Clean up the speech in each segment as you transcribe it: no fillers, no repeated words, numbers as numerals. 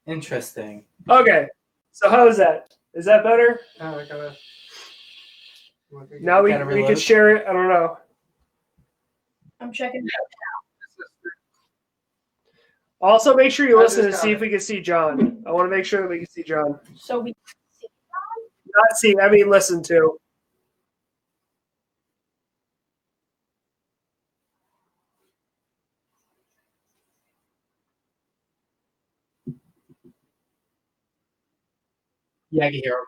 Interesting. Okay, so how is that? Is that better? Oh, I gotta. Now we can share it. I don't know. I'm checking it out now. Also, make sure you listen to see if we can see John. I want to make sure that we can see John. So we can see Not see, I mean listen to. Yeah, I can hear him.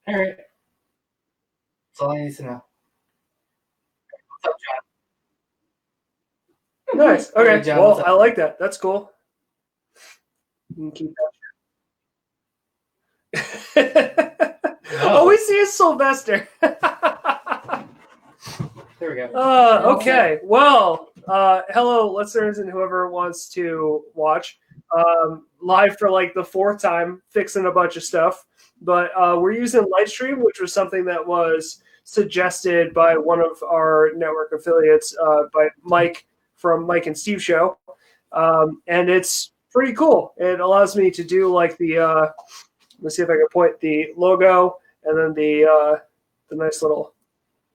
All right. That's all I need to know. What's up, John? Nice. Okay. Hey, John, Well, what's up? I like that. That's cool. You can keep that. All we see is Sylvester. There we go. Okay. Well, hello, listeners, and whoever wants to watch. Live for like the fourth time, fixing a bunch of stuff. But we're using Lightstream, which was something that was suggested by one of our network affiliates, by Mike from Mike and Steve Show. And it's pretty cool. It allows me to do like the, let's see if I can point the logo and then the nice little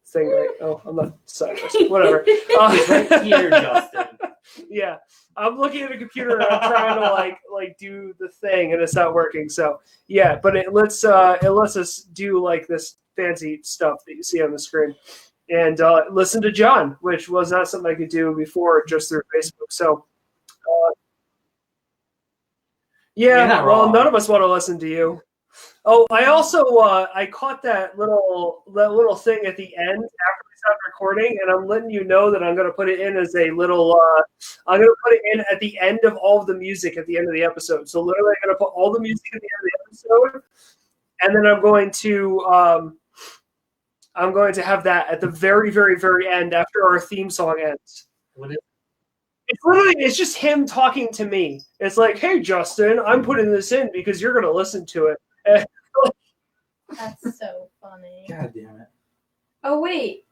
thing. Right? Oh, I'm not sideways. Whatever. He's right here, Justin. Yeah, I'm looking at a computer and I'm trying to like do the thing and it's not working. So yeah, but it lets us do like this fancy stuff that you see on the screen, and listen to John, which was not something I could do before just through Facebook. So yeah, well, none of us want to listen to you. Oh, I also I caught that little thing at the end after we stopped recording, and I'm letting you know that I'm going to put it in as a little. I'm going to put it in at the end of all of the music at the end of the episode. So literally, I'm going to put all the music at the end of the episode, and then I'm going to have that at the very, very, very end after our theme song ends. What is? It's just him talking to me. It's like, hey, Justin, I'm putting this in because you're going to listen to it. That's so funny. God damn it. Oh, wait.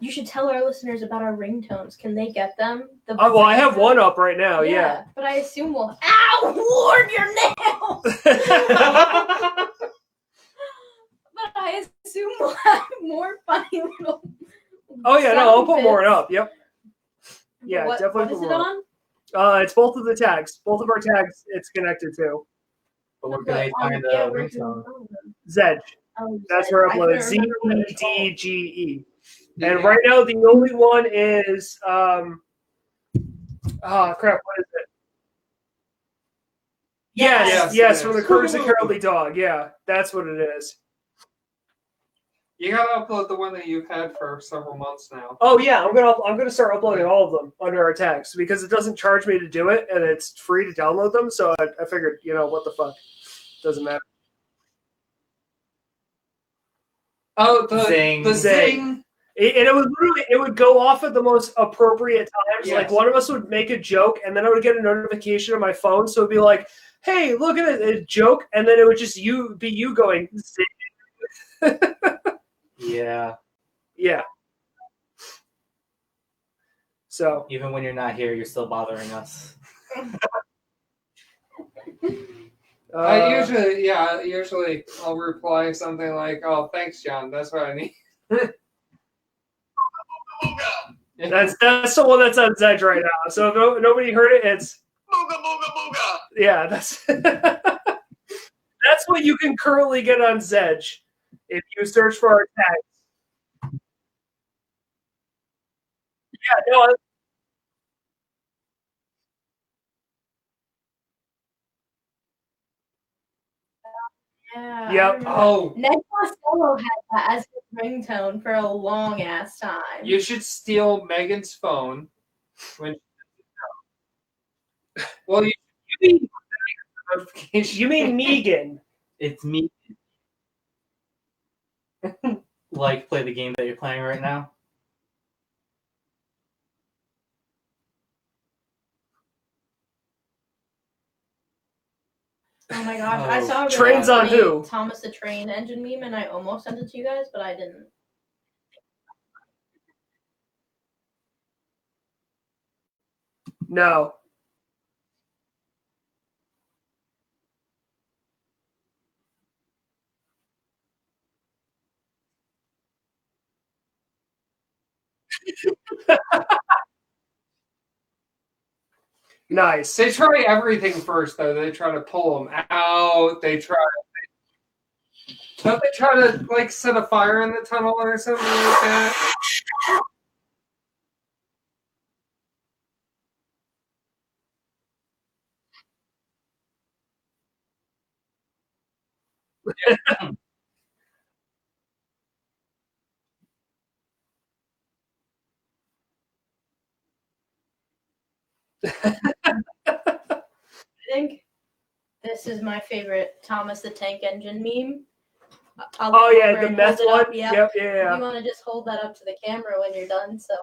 You should tell our listeners about our ringtones. Can they get them? Well, I have one up right now, yeah. But I assume we'll... Ow! Lord, your nails! But I assume we'll have more funny little... Oh, yeah, no, I'll put more up, yep. Yeah, what, definitely. What is it on? It's both of the tags. Both of our tags it's connected to. But where can they find the ringtone? Zedge. Oh, That's where I uploaded. ZEDGE. And right now the only one is crap, what is it? Yes, from the Courage the Cowardly Dog. Yeah, that's what it is. You gotta upload the one that you've had for several months now. Oh yeah, I'm gonna start uploading all of them under our tags because it doesn't charge me to do it and it's free to download them. So I figured, what the fuck, doesn't matter. Oh, the zing. And it would go off at the most appropriate times. Yes. Like one of us would make a joke and then I would get a notification on my phone. So it'd be like, hey, look at it, a joke, and then it would just be you going zing. Yeah. Yeah. So even when you're not here, you're still bothering us. Usually I'll reply something like, "Oh, thanks, John. That's what I need." That's the one that's on Zedge right now. So if nobody heard it, it's booga booga booga. Yeah, that's that's what you can currently get on Zedge if you search for our tags. Yeah, no. Yeah. Yep. Oh. Ned Costello had that as his ringtone for a long ass time. You should steal Megan's phone. Well, you mean Megan? It's me. Like, play the game that you're playing right now. Oh my gosh, I saw a Trains on who? Thomas the Train Engine meme, and I almost sent it to you guys, but I didn't. No. Nice. They try everything first, though. They try to pull them out. Don't they try to like set a fire in the tunnel or something like that? I think this is my favorite Thomas the Tank Engine meme. I'll Oh go yeah, over the and meth hold it up, one. yeah. Yep, If yeah. you want to just hold that up to the camera when you're done, so.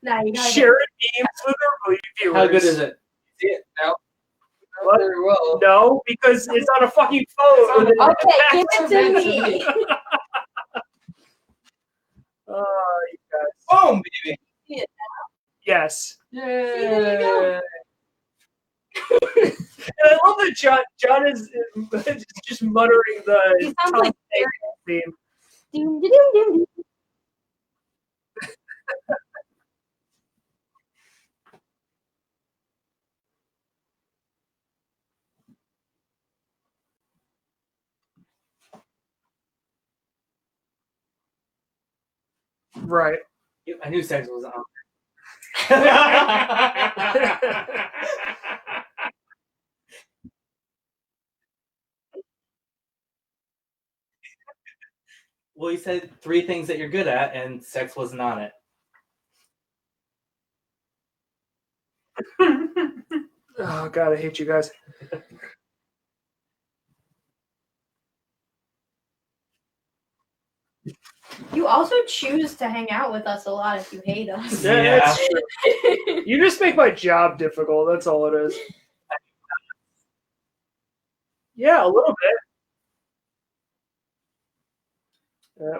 Nah, you gotta Share memes with our viewers. How good is it? See it? No. What? Very well. No, because it's on a fucking phone. It's on a- Okay, give it to Meant to me. be. Oh, you guys. Boom, baby. Yes. there you go. And I love that John is just muttering He the sounds Tom like Hanks theme. Doom, doom, doom, doom. Right. I knew sex was on. Well, you said 3 things that you're good at, and sex wasn't on it. Oh God, I hate you guys. You also choose to hang out with us a lot if you hate us. Yeah, that's true. You just make my job difficult. That's all it is. Yeah, a little bit.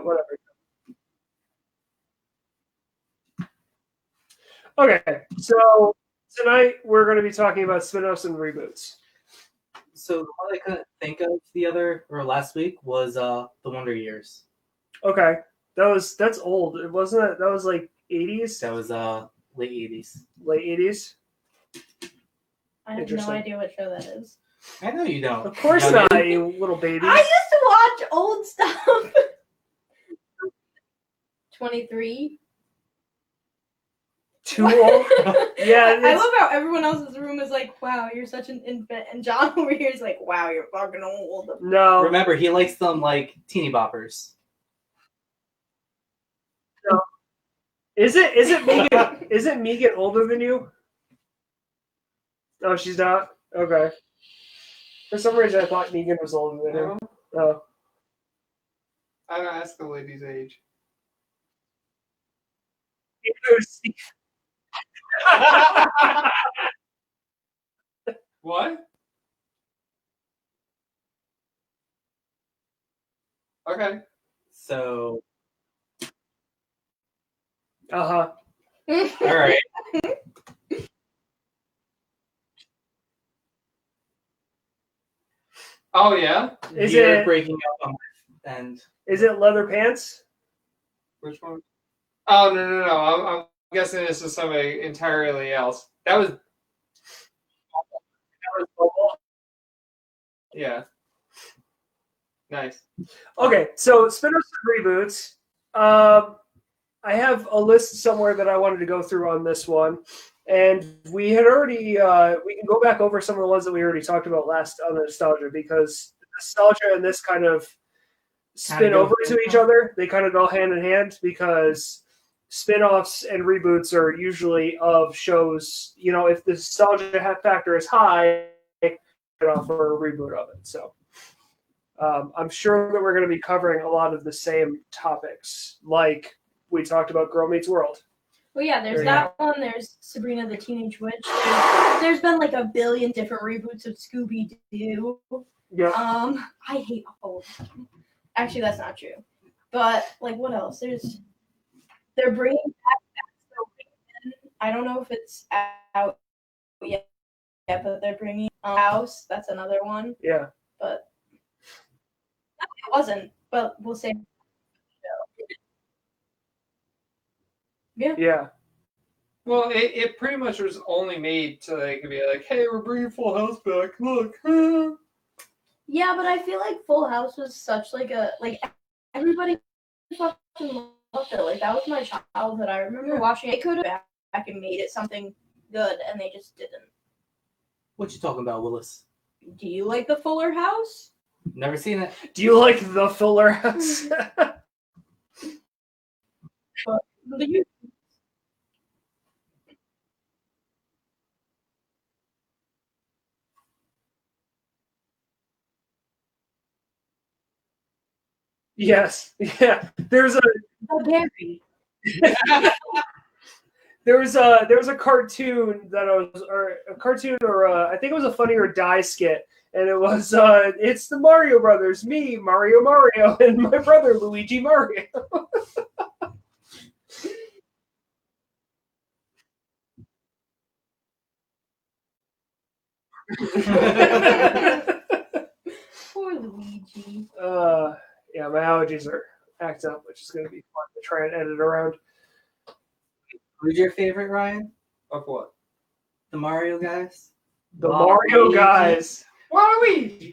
Whatever. Okay, so tonight we're going to be talking about spin-offs and reboots. So the one I couldn't think of last week was the Wonder Years. Okay, that's old. It wasn't that was like 80s, That was late 80s. late 80s. I have no Interesting. idea what show that is. I know you don't. Of course No, not, you little baby. I used to watch old stuff. 23. Too old. Yeah, I it's- love how everyone else's room is like, wow, you're such an infant. And John over here is like, wow, you're fucking old. No, Remember, he likes them like teeny boppers. is it Megan? Is it Megan older than you? No, she's not. Okay. For some reason, I thought Megan was older than him. Oh. I don't ask the lady's age. What? Okay. So, Uh-huh. all right. Oh yeah. Is You're it- breaking up on my end? Is it leather pants? Which one? Oh no. I'm guessing this is somebody entirely else. That was yeah. Nice. Okay, so spin-offs and reboots. I have a list somewhere that I wanted to go through on this one, and we had already. We can go back over some of the ones that we already talked about last on the nostalgia, because nostalgia and this kind of spin Kinda go over hand to in each hand. other. They kind of go hand in hand because spin-offs and reboots are usually of shows. You know, if the nostalgia factor is high, they offer a reboot of it. So. I'm sure that we're going to be covering a lot of the same topics, like we talked about Girl Meets World. Well, yeah, there's There you that one. There's Sabrina the Teenage Witch. There's been like a billion different reboots of Scooby Doo. Yeah. I hate all of them. Actually, that's not true. But like, what else? They're bringing back I don't know if it's out yet, but they're bringing House. That's another one, Yeah. but no, it wasn't. But we'll say, yeah. Yeah. Well, it pretty much was only made so they could be like, hey, we're bringing Full House back. Look. Yeah, but I feel like Full House was such like a everybody fucking loved it. Like that was my childhood. I remember watching it. They could have back and made it something good, and they just didn't. What you talking about, Willis? Do you like the Fuller House? Never seen it. Do you like the Fuller House? Yes. Yeah. There's a Gary. there was a cartoon that I was, or a cartoon, or I think it was a Funny or Die skit, and it was it's the Mario Brothers, me, Mario, and my brother Luigi Mario. Poor Luigi. Yeah, my allergies are acting up, which is going to be fun to try and edit around. Who's your favorite, Ryan? Of what? The Mario guys? The Mario guys. Waluigi!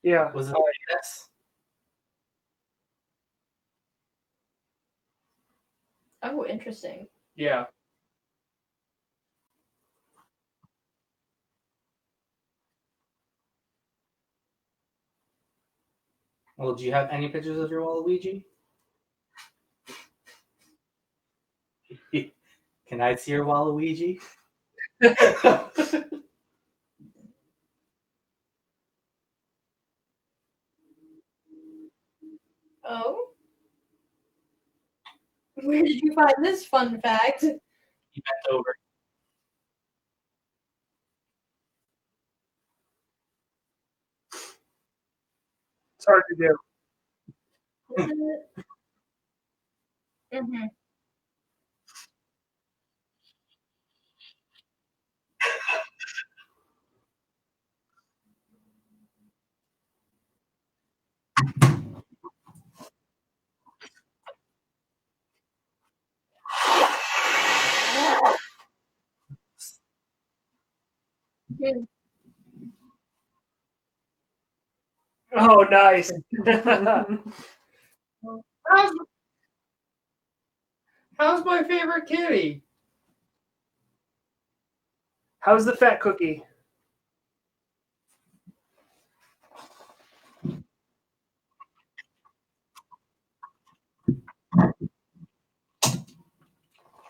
Yeah. Was it yes? Oh, interesting. Yeah. Well, do you have any pictures of your Waluigi? Can I see your Waluigi? Oh? Where did you find this fun fact? He bent over. It's hard to do. Mm-hmm. Oh, nice. How's my favorite kitty? How's the fat cookie?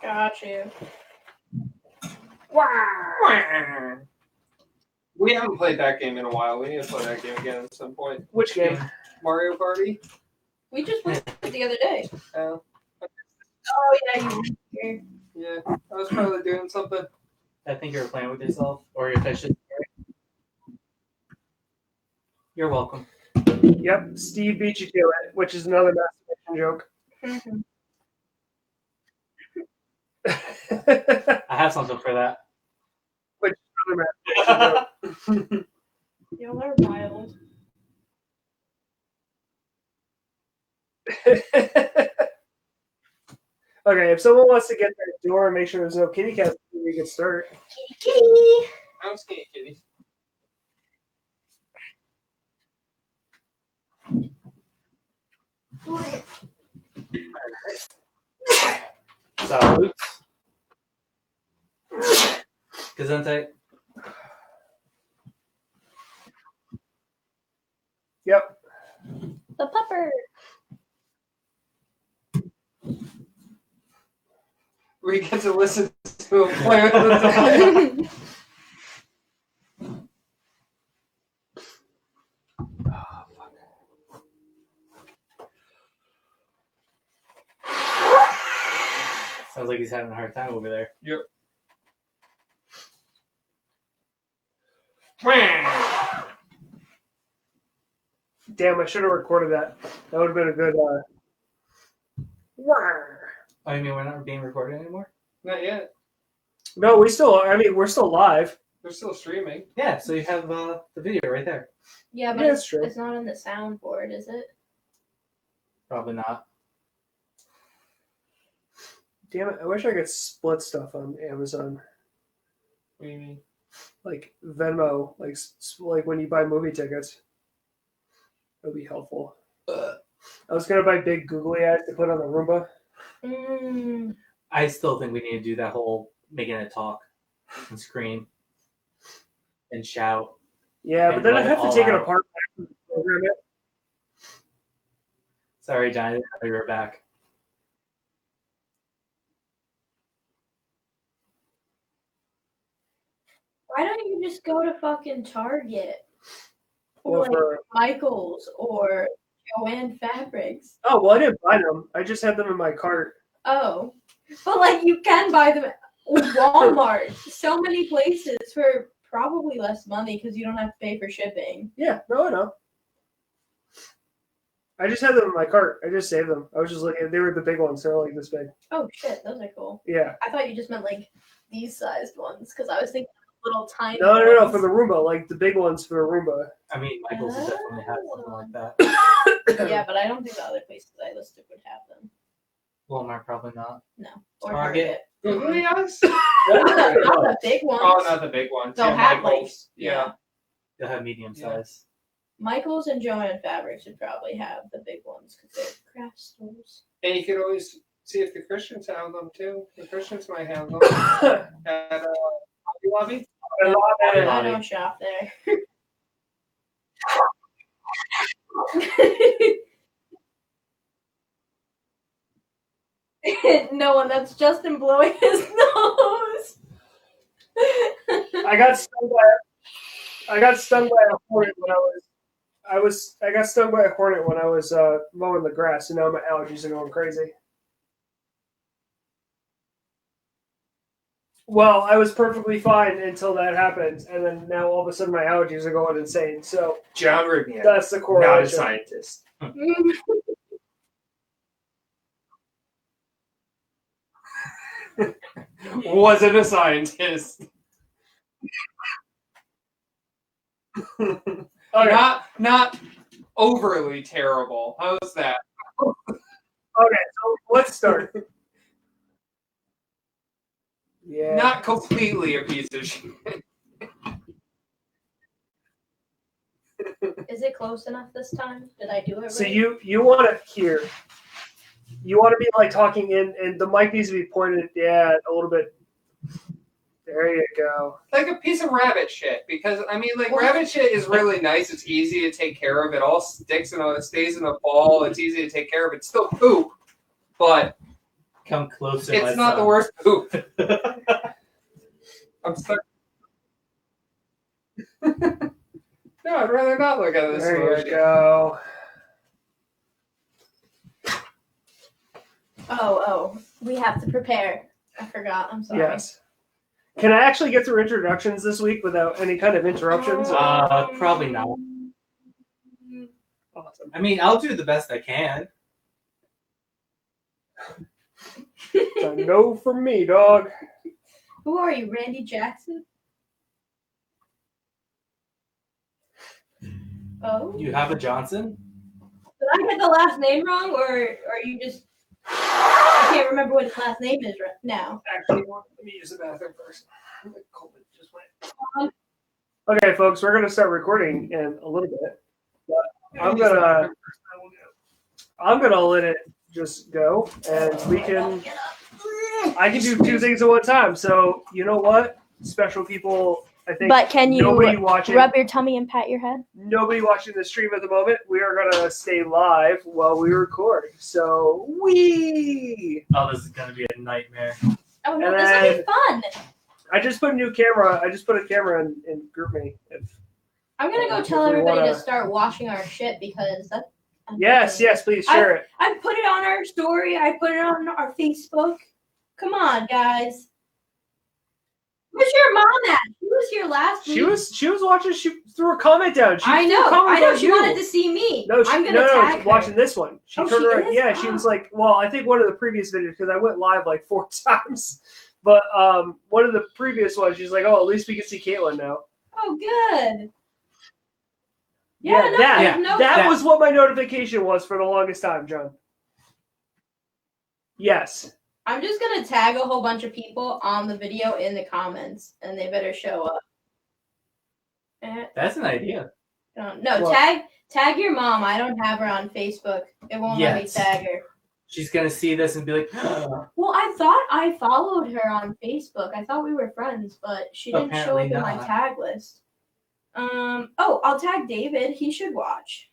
Got you. We haven't played that game in a while. We need to play that game again at some point. Which game? Mario Party? We just played it the other day. Oh. Oh yeah, you were here. Yeah, I was probably doing something. I think you were playing with yourself or your fishes. You're welcome. Yep, Steve beat you to it, which is another masturbation joke. I have something for that. Which is another masturbation joke. Y'all are wild. Okay, if someone wants to get their door and make sure there's no kitty cats, we can start. Kitty. I'm skinny kitty. Salute. Gesundheit. Yep. The pupper. We get to listen to him play with the dog. Sounds like he's having a hard time over there. Yep. Damn, I should have recorded that. That would have been a good. Oh, you mean we're not being recorded anymore? Not yet. No, we still. I mean, we're still live. They're still streaming. Yeah, so you have the video right there. Yeah, but Yeah, it's true. it's not on the soundboard, is it? Probably not. Damn it! I wish I could split stuff on Amazon, What do you mean? like Venmo, like when you buy movie tickets. That would be helpful. I was gonna buy big googly eyes to put on the Roomba. I still think we need to do that whole making it talk and scream and shout. Yeah, but And then I let have it to all take it out. apart and program it. Sorry, Johnny, I didn't know you were back. Why don't you just go to fucking Target or Well, like Michael's or Joanne Fabrics? oh well, I didn't buy them. I just had them in my cart. Oh, but like you can buy them at Walmart, so many places for probably less money because you don't have to pay for shipping. Yeah, no, I know. I just had them in my cart. I just saved them. I was just looking. They were the big ones. They're like this big. Oh shit, those are cool. Yeah. I thought you just meant like these sized ones because I was thinking little tiny. No, ones. for the Roomba, like the big ones for the Roomba. I mean, Michael's will definitely have something like that. Yeah, but I don't think the other places I listed would have them. Walmart probably not. No, or Target. Googly eyes? Not the big ones. Oh, not the big ones. They'll Yeah, have, like- Michael's. Yeah. They'll have medium Yeah. size. Michael's and Joanne Fabrics would probably have the big ones because they're craft stores. And you could always see if the Christians have them too. The Christians might have them at Hobby Lobby. Hobby I don't shop there. No one. That's Justin blowing his nose. I got stung by a hornet when I got stung by a hornet when I was mowing the grass, and now my allergies are going crazy. Well, I was perfectly fine until that happened, and then now all of a sudden my allergies are going insane. So John Rivian, that's the not a correlation. scientist. Wasn't a scientist. Okay. Not overly terrible. How's that? Okay, so let's start. Yeah. Not completely a piece of shit. Is it close enough this time? Did I do it right? So you want to hear. You want to be like talking in, and the mic needs to be pointed, a little bit. There you go. Like a piece of rabbit shit. Because, I mean, like, rabbit shit is really nice. It's easy to take care of. It all sticks and it stays in a ball. It's easy to take care of. It's still poop. But Come closer. it's not the worst poop. I'm sorry. No, I'd rather not look at this. There you go. Oh, we have to prepare. I forgot. I'm sorry. Yes. Can I actually get through introductions this week without any kind of interruptions? Probably not. Awesome. I mean, I'll do the best I can. A no from me, dog. Who are you, Randy Jackson? Oh. You have a Johnson? Did I get the last name wrong, or are you just? I can't remember what his last name is right now. Actually, let me use the bathroom first. Just went. Okay, folks, we're gonna start recording in a little bit. But I'm gonna let it just go, and we can. I can do two things at one time. So you know what, special people. I think. But can you nobody watching? rub your tummy and pat your head? Nobody watching the stream at the moment. We are gonna stay live while we record. So we. Oh, this is gonna be a nightmare. Oh no, And this will be fun. I just put a new camera. I just put a camera in GroupMe. I'm gonna go If tell we everybody wanna- to start washing our shit because that's. Yes, please share it. I put it on our story. I put it on our Facebook. Come on, guys. Where's your mom at? She was here last last week? She was watching. She threw a comment down. I know. She wanted to see me. No, I'm gonna tag she's her. watching this one. She Oh, turned she around. is? Yeah, she was like, well, I think one of the previous videos because I went live like 4 times, but one of the previous ones, she's like, oh, at least we can see Caitlin now. Oh, good. That was what my notification was for the longest time, John. Yes. I'm just gonna tag a whole bunch of people on the video in the comments, and they better show up. That's an idea. No, What? tag your mom. I don't have her on Facebook. It won't let me Yes. tag her. She's gonna see this and be like, Well, I thought I followed her on Facebook. I thought we were friends, but she didn't show up Apparently in my not. tag list. Oh, I'll tag David. He should watch.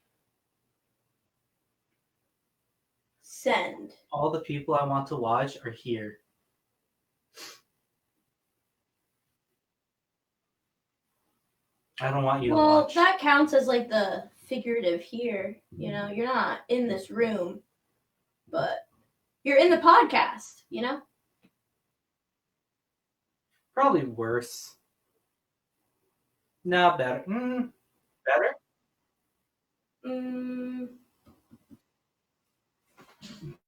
Send. all the people I want to watch are here. I don't want you to Well, watch. that counts as like the figurative here. You know, you're not in this room, but you're in the podcast, you know? Probably worse. No, better. Better?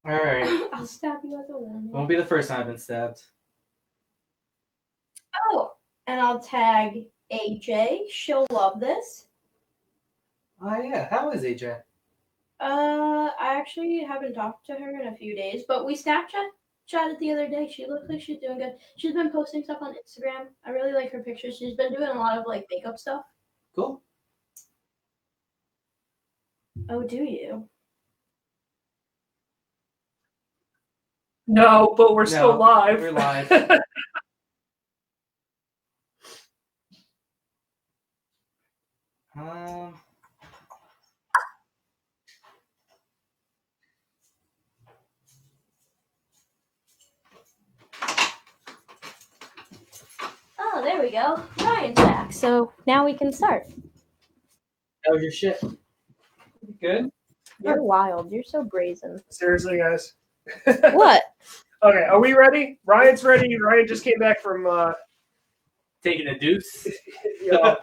Alright. I'll stab you as a woman. Won't be the first time I've been stabbed. Oh, and I'll tag AJ. She'll love this. Oh, yeah. How is AJ? I actually haven't talked to her in a few days, but we chatted the other day. She looks like she's doing good. She's been posting stuff on Instagram. I really like her pictures. She's been doing a lot of like makeup stuff. Cool. Oh, do you? No, but we're still live. We're live. Oh, there we go. Ryan's back. So now we can start. How was your shit? Good. You're wild. You're so brazen. Seriously, guys. What? Okay, are we ready? Ryan's ready. Ryan just came back from Taking a deuce? yeah.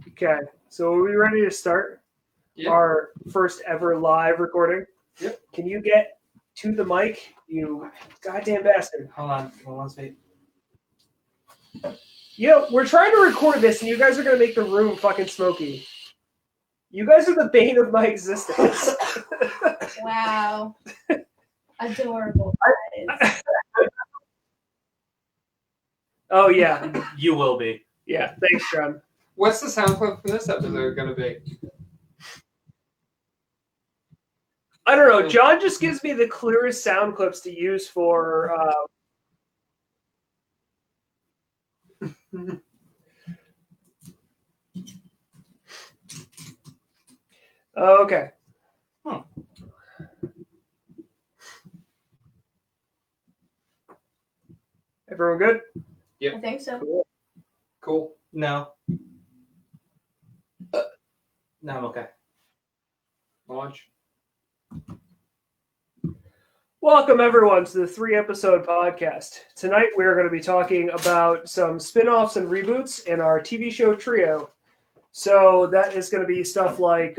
Okay, so are we ready to start our first ever live recording? Yep. Can you get to the mic, you goddamn bastard? Hold on, wait. Yo, we're trying to record this, and you guys are gonna make the room fucking smoky. You guys are the bane of my existence. Wow. Adorable. Guys. Oh yeah, You will be. yeah. Thanks, John. What's the sound clip for this episode going to be? I don't know. John just gives me the clearest sound clips to use for. Okay. Huh. Everyone good? I think so. Cool. No. No, I'm okay. Launch. Welcome, everyone, to the 3-episode podcast. Tonight, we are going to be talking about some spin-offs and reboots in our TV show trio. So that is going to be stuff like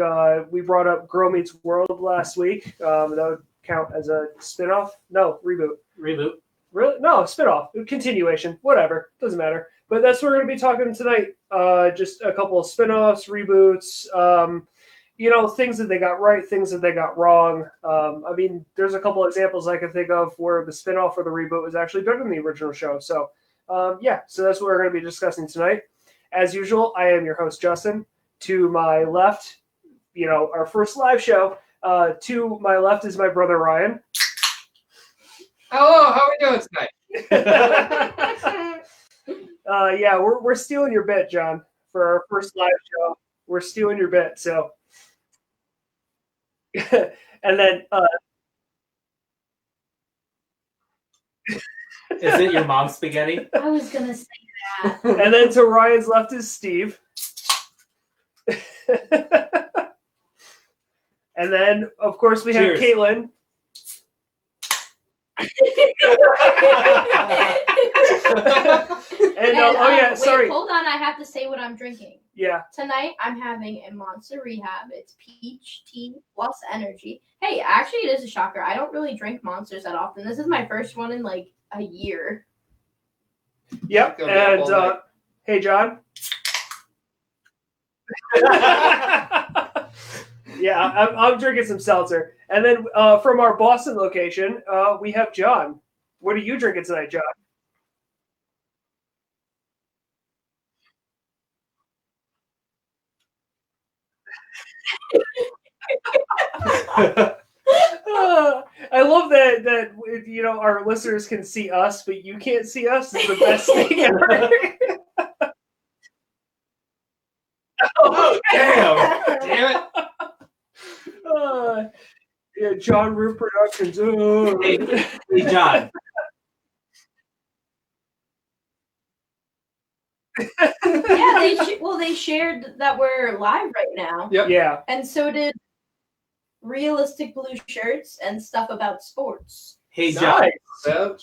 we brought up Girl Meets World last week. That would count as a spin-off? No, reboot. Reboot. Really? No, spin-off. Continuation. Whatever. Doesn't matter. But that's what we're going to be talking tonight. Just a couple of spin-offs, reboots, things that they got right, things that they got wrong. I mean, there's a couple examples I can think of where the spin-off or the reboot was actually better than the original show. So, so that's what we're going to be discussing tonight. As usual, I am your host, Justin. To my left, our first live show. To my left is my brother, Ryan. Hello, how are we doing tonight? We're stealing your bit, John, for our first live show. We're stealing your bit, so. And then Is it your mom's spaghetti? I was going to say that. and then to Ryan's left is Steve. And then, of course, we have Cheers. Caitlin. no. Oh yeah, wait, sorry. Hold on, I have to say what I'm drinking. Yeah. Tonight, I'm having a Monster Rehab. It's peach tea plus energy. Hey, actually, it is a shocker. I don't really drink Monsters that often. This is my first one in like a year. Yep. Gonna be up And all night. hey, John. Yeah, I'm drinking some seltzer. And then from our Boston location, we have John. What are you drinking tonight, John? I love that you know our listeners can see us, but you can't see us. It's the best thing ever. Oh, damn. Damn it! Yeah, John Root Productions. Hey, John. Yeah, they shared that we're live right now, Yep. Yeah. and so did Realistic Blue Shirts and stuff about sports. Hey, John. Nice. So,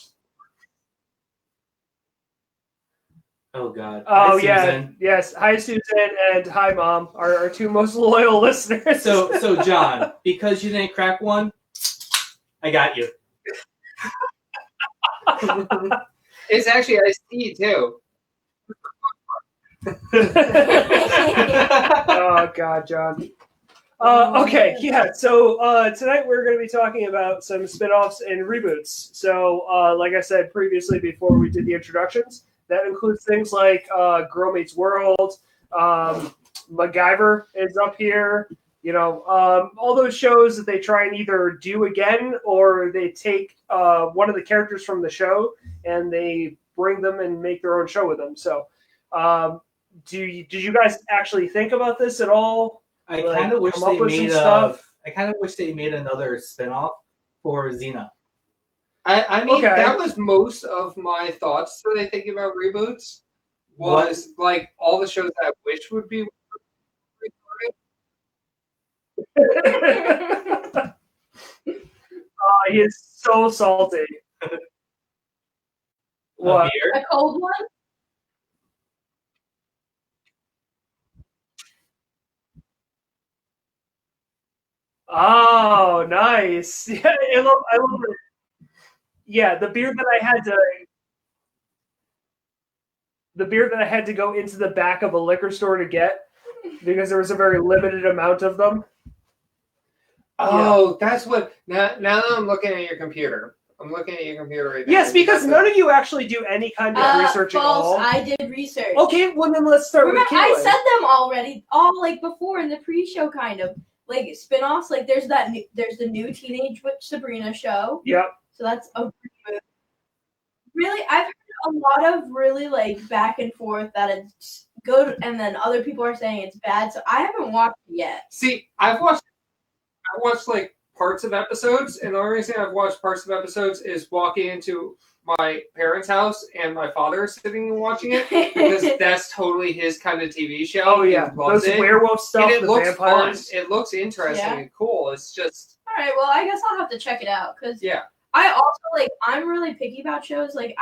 Oh, God. Oh Hi, yeah. Susan. Yes. Hi, Susan, and hi, Mom. Our two most loyal listeners. So, John, because you didn't crack one, I got you. it's actually iced tea too. Oh God, John. Okay, yeah. So tonight we're going to be talking about some spin-offs and reboots. So, like I said previously, before we did the introductions, that includes things like Girl Meets World, MacGyver is up here. You know, all those shows that they try and either do again or they take one of the characters from the show and they bring them and make their own show with them. So, did you guys actually think about this at all? I Like, kind of wish come up they with some made stuff? I kind of wish they made another spinoff for Xena. I mean, Okay. that was most of my thoughts when I think about reboots. Was like all the shows that I wish would be He is so salty. What? A beer? A cold one? Oh, nice. Yeah, I love it. Yeah, the beer that I had to go into the back of a liquor store to get because there was a very limited amount of them. Oh, that's what. Now that I'm looking at your computer. I'm looking at your computer right now. Yes, because none of you actually do any kind of research at false. all. I did research. Okay, well then let's start Remember, with Caitlin. I said them already, all like before in the pre-show, kind of like spin-offs. Like there's the new Teenage Witch Sabrina show. Yep. So that's a reboot. Really, I've heard a lot of really like back and forth that it's good, and then other people are saying it's bad. So I haven't watched it yet. See, I watched like parts of episodes, and the only reason I've watched parts of episodes is walking into my parents' house and my father sitting and watching it because that's totally his kind of TV show. Oh yeah, He loves those it. werewolf stuff, And it the looks vampires. fun. It looks interesting Yeah. and cool. It's just All right, well, I guess I'll have to check it out because yeah. I also like I'm really picky about shows. Like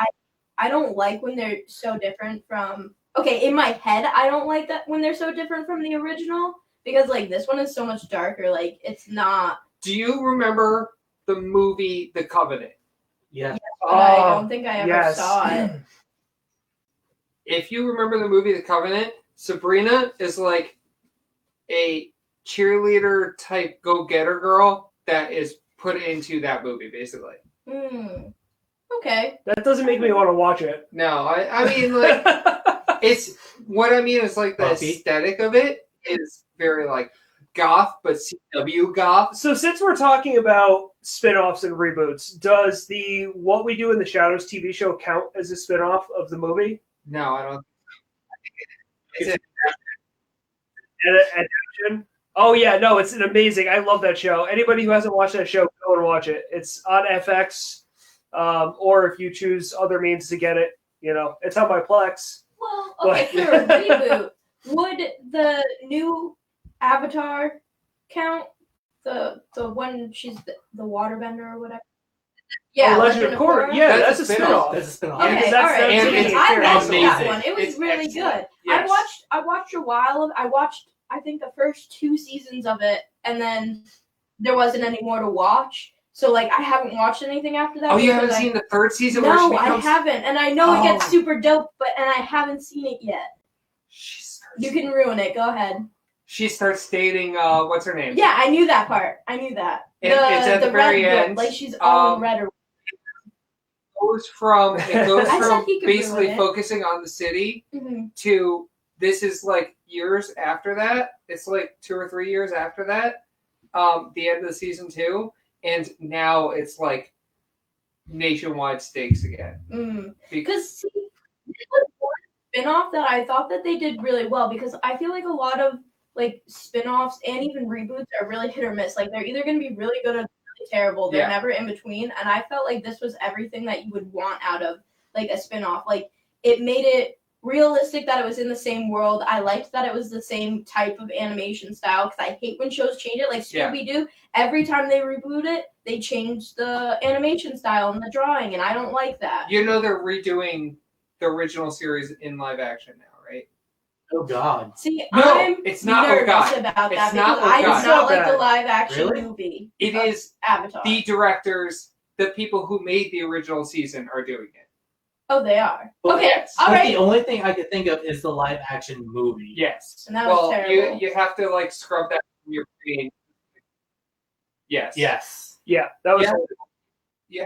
I don't like when they're so different from. Okay, in my head, I don't like that when they're so different from the original because like this one is so much darker. Like it's not. Do you remember the movie The Covenant? Yeah. But I don't think I ever yes. saw it. If you remember the movie The Covenant, Sabrina is like a cheerleader type go-getter girl that is put into that movie, basically. Okay. That doesn't make me want to watch it. No, I mean, like, it's what I mean is like the Buffy? aesthetic of it is very like goth, but CW goth. So since we're talking about spin-offs and reboots, does the What We Do in the Shadows TV show count as a spin-off of the movie? No, I don't. Is it? Adaptation? Oh yeah, no, it's an amazing. I love that show. Anybody who hasn't watched that show, go and watch it. It's on FX, or if you choose other means to get it, you know, it's on my Plex. Well, okay, for a reboot, would the new Avatar count? The one she's the waterbender or whatever. Yeah, Legend of Korra. Yeah, that's a spin-off. That's a spin-off. Okay, because all that's right. and that's it's I watched amazing. that one. It was It's really excellent. good. Yes. I watched a while of. I watched I think the first 2 seasons of it, and then there wasn't any more to watch. So like I haven't watched anything after that. Oh, you because haven't I- seen the 3rd season where she No, becomes... I haven't, and I know it gets Oh. super dope, and I haven't seen it yet. She starts, You can ruin it. Go ahead. she starts dating, what's her name? Yeah, I knew that part. I knew that. It's at the very red book, end. like she's all in Um, red. Or It goes I said from he could basically ruin it. focusing on the city Mhm. to this is like years after that. It's like 2 or 3 years after that. The end of the season 2, and now it's like nationwide stakes again. Because see, this was one spin-off that I thought that they did really well, because I feel like a lot of like spin-offs and even reboots are really hit or miss. Like they're either going to be really good or really terrible. They're Yeah. never in between. And I felt like this was everything that you would want out of like a spin-off. Like it made it realistic that it was in the same world. I liked that it was the same type of animation style, because I hate when shows change it. Like Yeah. Scooby-Doo, every time they reboot it, they change the animation style and the drawing, and I don't like that. You know they're redoing the original series in live action now, right? Oh God. See, No, I'm it's not nervous Hokage. about It's that not because I Hokage. did not It's like not the bad. live action Really? movie. It of is Avatar. the directors, the people who made the original season are doing it. Oh, they are. But- Okay, yes. all But right. the only thing I could think of is the live action movie. Yes. And that was well, terrible. you have to like scrub that from your brain. Yes. Yes. Yeah, that was. Yeah.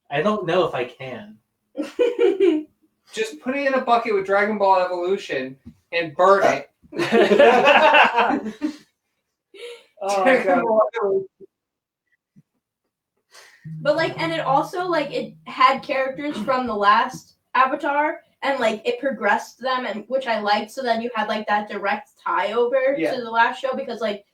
I don't know if I can. Just put it in a bucket with Dragon Ball Evolution and burn it. Oh my Dragon god. Ball Evolution. But like, and it also like it had characters from the last Avatar, and like it progressed them, and which I liked. So then you had like that direct tie over Yeah. to the last show, because like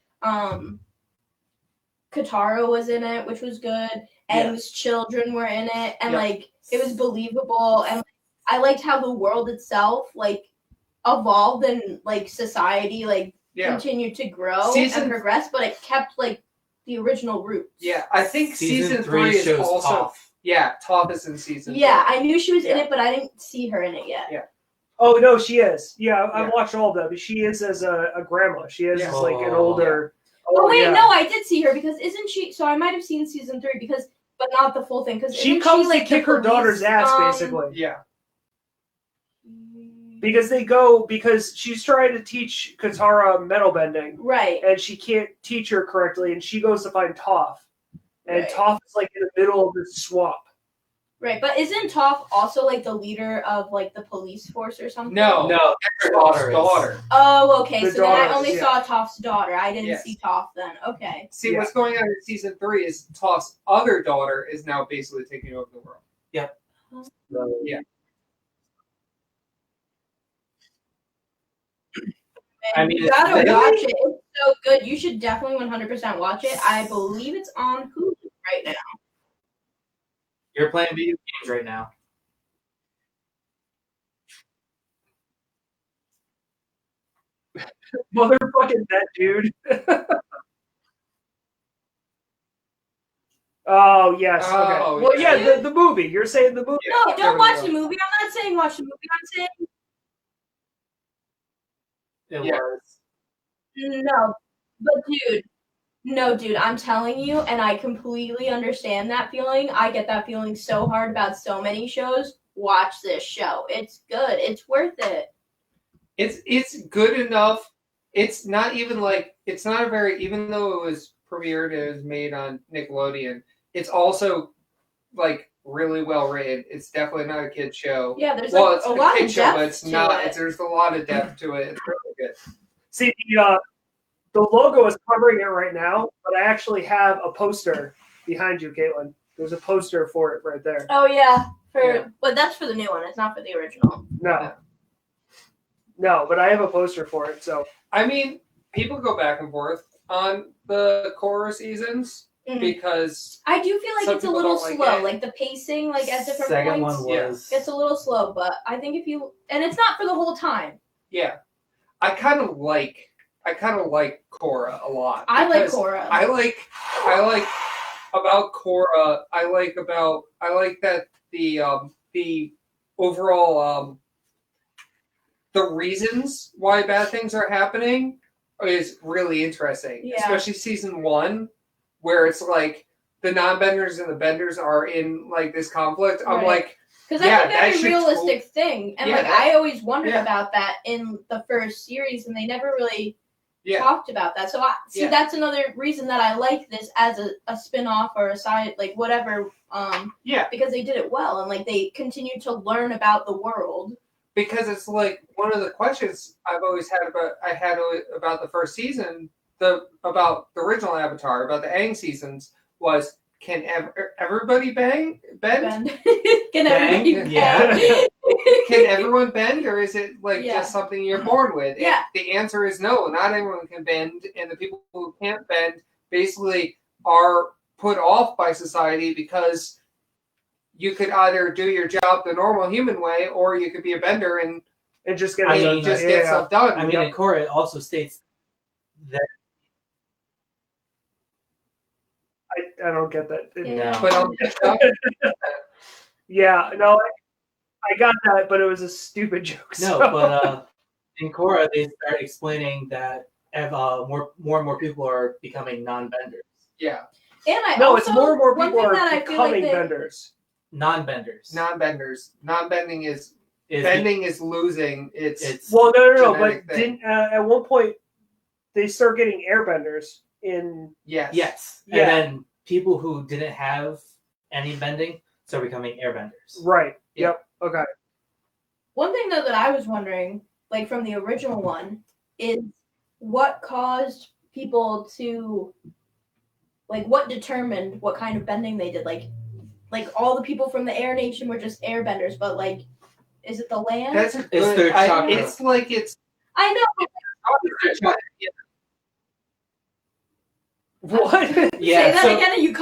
Katara was in it, which was good. Aang's children were in it, and Yeah. like it was believable, and I liked how the world itself like evolved, and like society like Yeah. continued to grow Season- and progress, but it kept like the original roots. Yeah, I think season 3 is shows also. Toph. Yeah, Toph is in season Yeah, 3. I knew she was in Yeah. it, but I didn't see her in it yet. Oh no, she is. Yeah, I've Yeah. watched all of them. She is as a grandma. She is Yeah. as like an Oh. older. Oh wait, yeah. no, I did see her, because isn't she? So I might have seen season 3 because, but not the full thing, because She comes like to kick the her daughter's police, ass, basically. Yeah. Because she's trying to teach Katara metal bending, Right. and she can't teach her correctly, and she goes to find Toph, and Right. Toph is like in the middle of this swamp. Right, but isn't Toph also like the leader of like the police force or something? No. No, Her daughter daughter. is. Oh, okay. The So then I daughters, only yeah. saw Toph's daughter. I didn't Yes. see Toph then. Okay. See, Yeah. what's going on in season 3 is Toph's other daughter is now basically taking over the world. Yeah. I mean, you it's gotta really- watch it. It's so good. You should definitely 100% watch it. I believe it's on Hulu right now. You're playing video games right now. Motherfucking that dude. Oh yes. Oh, Okay. Well, yeah. yeah, the movie. You're saying the movie. No, There don't we watch go. the movie. I'm not saying watch the movie. I'm saying It Yeah. was. no. But dude, I'm telling you, and I completely understand that feeling. I get that feeling so hard about so many shows. Watch this show. It's good. It's worth it. It's good enough. It's not even like it's not a very even though it was premiered and it was made on Nickelodeon. It's also like really well written. It's definitely not a kid show. Yeah, there's Well, like it's a lot kid of show, depth but it's to not. it. There's a lot of depth to it. It's really good. See, the logo is covering it right now, but I actually have a poster behind you, Caitlin. There's a poster for it right there. Oh yeah, Yeah. but that's for the new one. It's not for the original. No, but I have a poster for it. So I mean, people go back and forth on the Korra seasons Mhm. because I do feel like Some it's a people little don't like slow. it. Like the pacing, like at different Second points, one Yeah. was. it's a little slow. But I think if you, and it's not for the whole time. yeah, I kind of like Korra a lot. I like because Korra. I like about Korra, I like that the overall the reasons why bad things are happening is really interesting. Yeah. Especially season 1, where it's like the non-benders and the benders are in like this conflict. I'm Right. like, Because yeah, that's a that very should realistic thing, and Yeah, like that- I always wondered yeah. about that in the first series, and they never really yeah, talked about that. So I see Yeah. that's another reason that I like this as a spin-off or a side, like whatever, yeah, because they did it well and like they continued to learn about the world. because it's like one of the questions I've always had about the first season, about the original Avatar, about the Aang seasons was, can everybody bend? Can Bang, everybody yeah. bang? Can everyone bend, or is it like Yeah. just something you're born with? And Yeah. the answer is no. Not everyone can bend, and the people who can't bend basically are put off by society because you could either do your job the normal human way, or you could be a bender and just get I it mean, done. just get stuff done. I mean, in Korra, it also states that I don't get that. No. But Yeah, no, I got that, but it was a stupid joke. no, so- but in Korra, they start explaining that more and more people are becoming non-benders, yeah, And I no, also, it's more and more one people thing are that I feel like becoming they, benders. non-benders. non-benders. Non-bending is Is bending is losing. It's Well, no, genetic but thing. didn't at one point they start getting airbenders in? yes, yes, Yeah. and then people who didn't have any bending start becoming airbenders. Right. Yeah. Yep. Okay. one thing though that I was wondering, like from the original one, is what caused people to, like, what determined what kind of bending they did. Like all the people from the Air Nation were just airbenders, but like, is it the land? That's a It's good. their chakra. It's like it's. I know. What? Yeah, Say that so, again. And you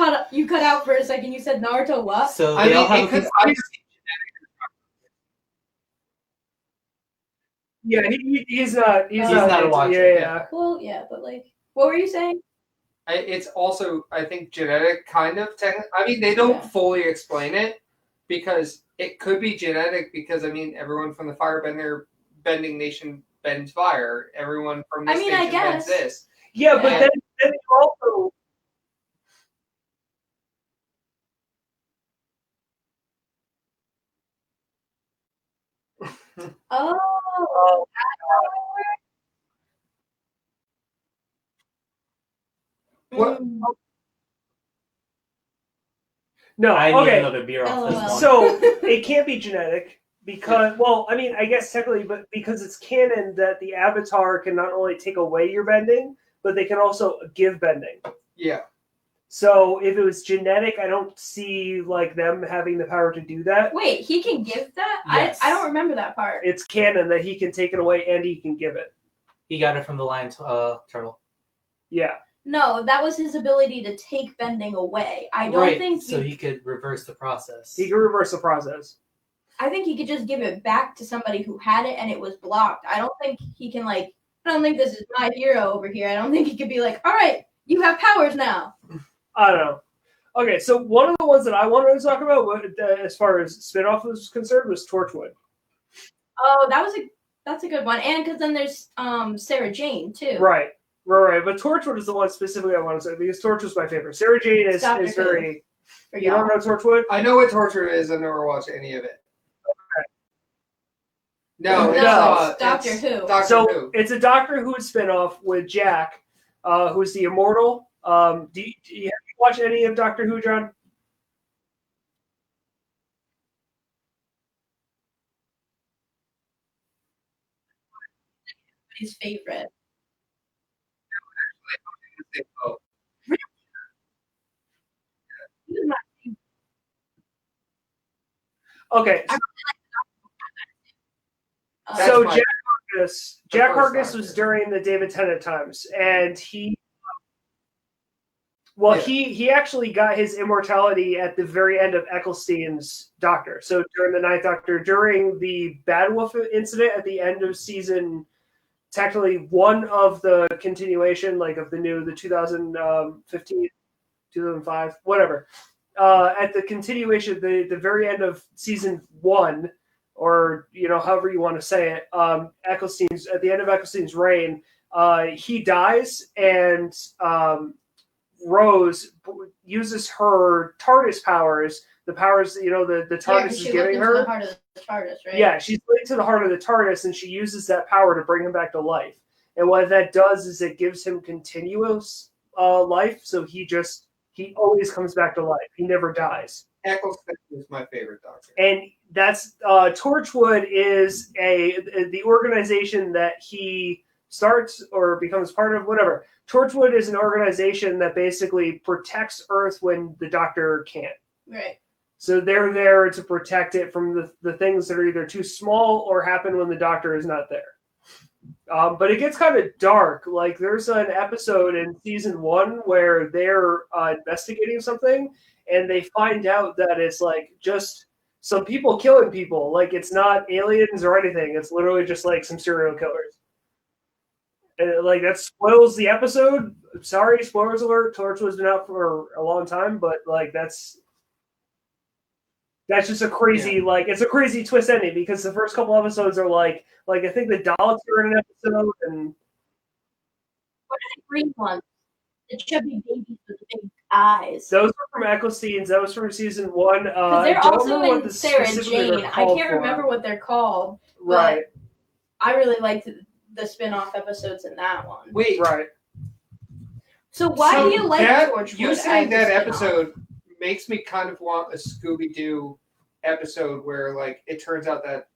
cut out for a second. You said Naruto what? so I they all mean, have it could. Yeah, he's not. He's not not a into- watcher, Yeah. Well, yeah, but like, what were you saying? It's also, I think, genetic kind of. I mean, they don't Yeah. fully explain it because it could be genetic. Because I mean, everyone from the Firebender bending nation bends fire. Everyone from this I mean, I nation bends guess. this. Yeah, but And- then you also. Oh, What- Mm. No. I need Okay. another beer off this LOL. one. So it can't be genetic because, well, I mean, I guess technically, but because it's canon that the Avatar can not only take away your bending, but they can also give bending. Yeah. So if it was genetic, I don't see like them having the power to do that. Wait, he can give that? Yes. I don't remember that part. It's canon that he can take it away and he can give it. He got it from the lion turtle. Yeah. No, that was his ability to take bending away. I don't Right, think so he could reverse the process. He can reverse the process. I think he could just give it back to somebody who had it and it was blocked. I don't think he can like. I don't think this is my hero over here. I don't think he could be like, all right, you have powers now. I don't know. Okay, so one of the ones that I wanted to talk about, as far as spinoff was concerned, was Torchwood. Oh, that's a good one. And because then there's Sarah Jane too. Right. But Torchwood is the one specifically I want to say because Torch was my favorite. Sarah Jane is Doctor Who. very. For You y'all. don't know Torchwood? I know what torture is. I've never watched any of it. No, No, it's Doctor Who. Doctor So Who. it's a Doctor Who spinoff with Jack, who's the immortal. Do you have you watched any of Doctor Who, John? His favorite. Oh, Okay, That's so my- Jack first Harkness Doctor. was during the David Tennant times, and he Yeah. he actually got his immortality at the very end of Eccleston's Doctor. So during the Ninth Doctor, during the Bad Wolf incident at the end of season, technically one of the continuation, like of the 2015. 2005, whatever. At the continuation, the very end of season 1, or however you want to say it, Eccleston's at the end of Eccleston's reign, he dies, and Rose uses her TARDIS powers, the powers the TARDIS is giving her. The heart of the TARDIS, right? Yeah, she's linked to the heart of the TARDIS, and she uses that power to bring him back to life. And what that does is it gives him continuous life, so he always comes back to life. He never dies. Eccleston is my favorite Doctor. And that's Torchwood is the organization that he starts or becomes part of, whatever. Torchwood is an organization that basically protects Earth when the Doctor can't. Right. So they're there to protect it from the things that are either too small or happen when the Doctor is not there. But it gets kind of dark. Like, there's an episode in season 1 where they're investigating something, and they find out that it's like just some people killing people. Like, it's not aliens or anything. It's literally just like some serial killers. And, like, that spoils the episode. Sorry, spoilers alert. Torchwood's been out for a long time, but like that's just a crazy it's a crazy twist ending, because the first couple episodes are like I think the Daleks are in an episode, and what are the green ones? The chubby babies with the big eyes. those were from Eccleston's. That was from season 1. Because they're also in Sarah Jane. I can't remember what they're called. Right. I really liked the spin-off episodes in that one. Wait. Right. So why do you like Torchwood? You saying that episode makes me kind of want a Scooby-Doo episode where, like, it turns out that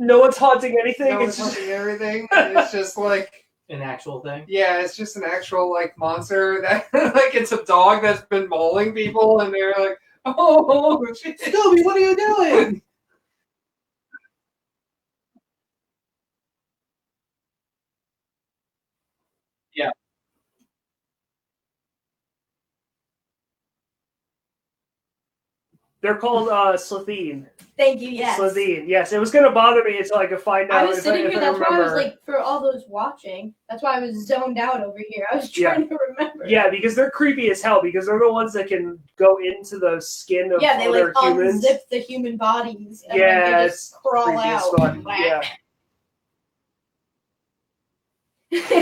no one's haunting anything. no one's haunting everything. It's just like an actual thing. Yeah, it's just an actual like monster that like it's a dog that's been mauling people, and they're like, "Oh, Scooby, what are you doing?" Yeah. They're called Slitheen. Thank you, yes. Slitheen, yes. It was going to bother me until I could find out. I was sitting here, that's why I was like, for all those watching, that's why I was zoned out over here. I was trying to remember. Yeah, because they're creepy as hell, because they're the ones that can go into the skin of they other like humans. unzip the human bodies and yeah, then they just crawl out. Yeah.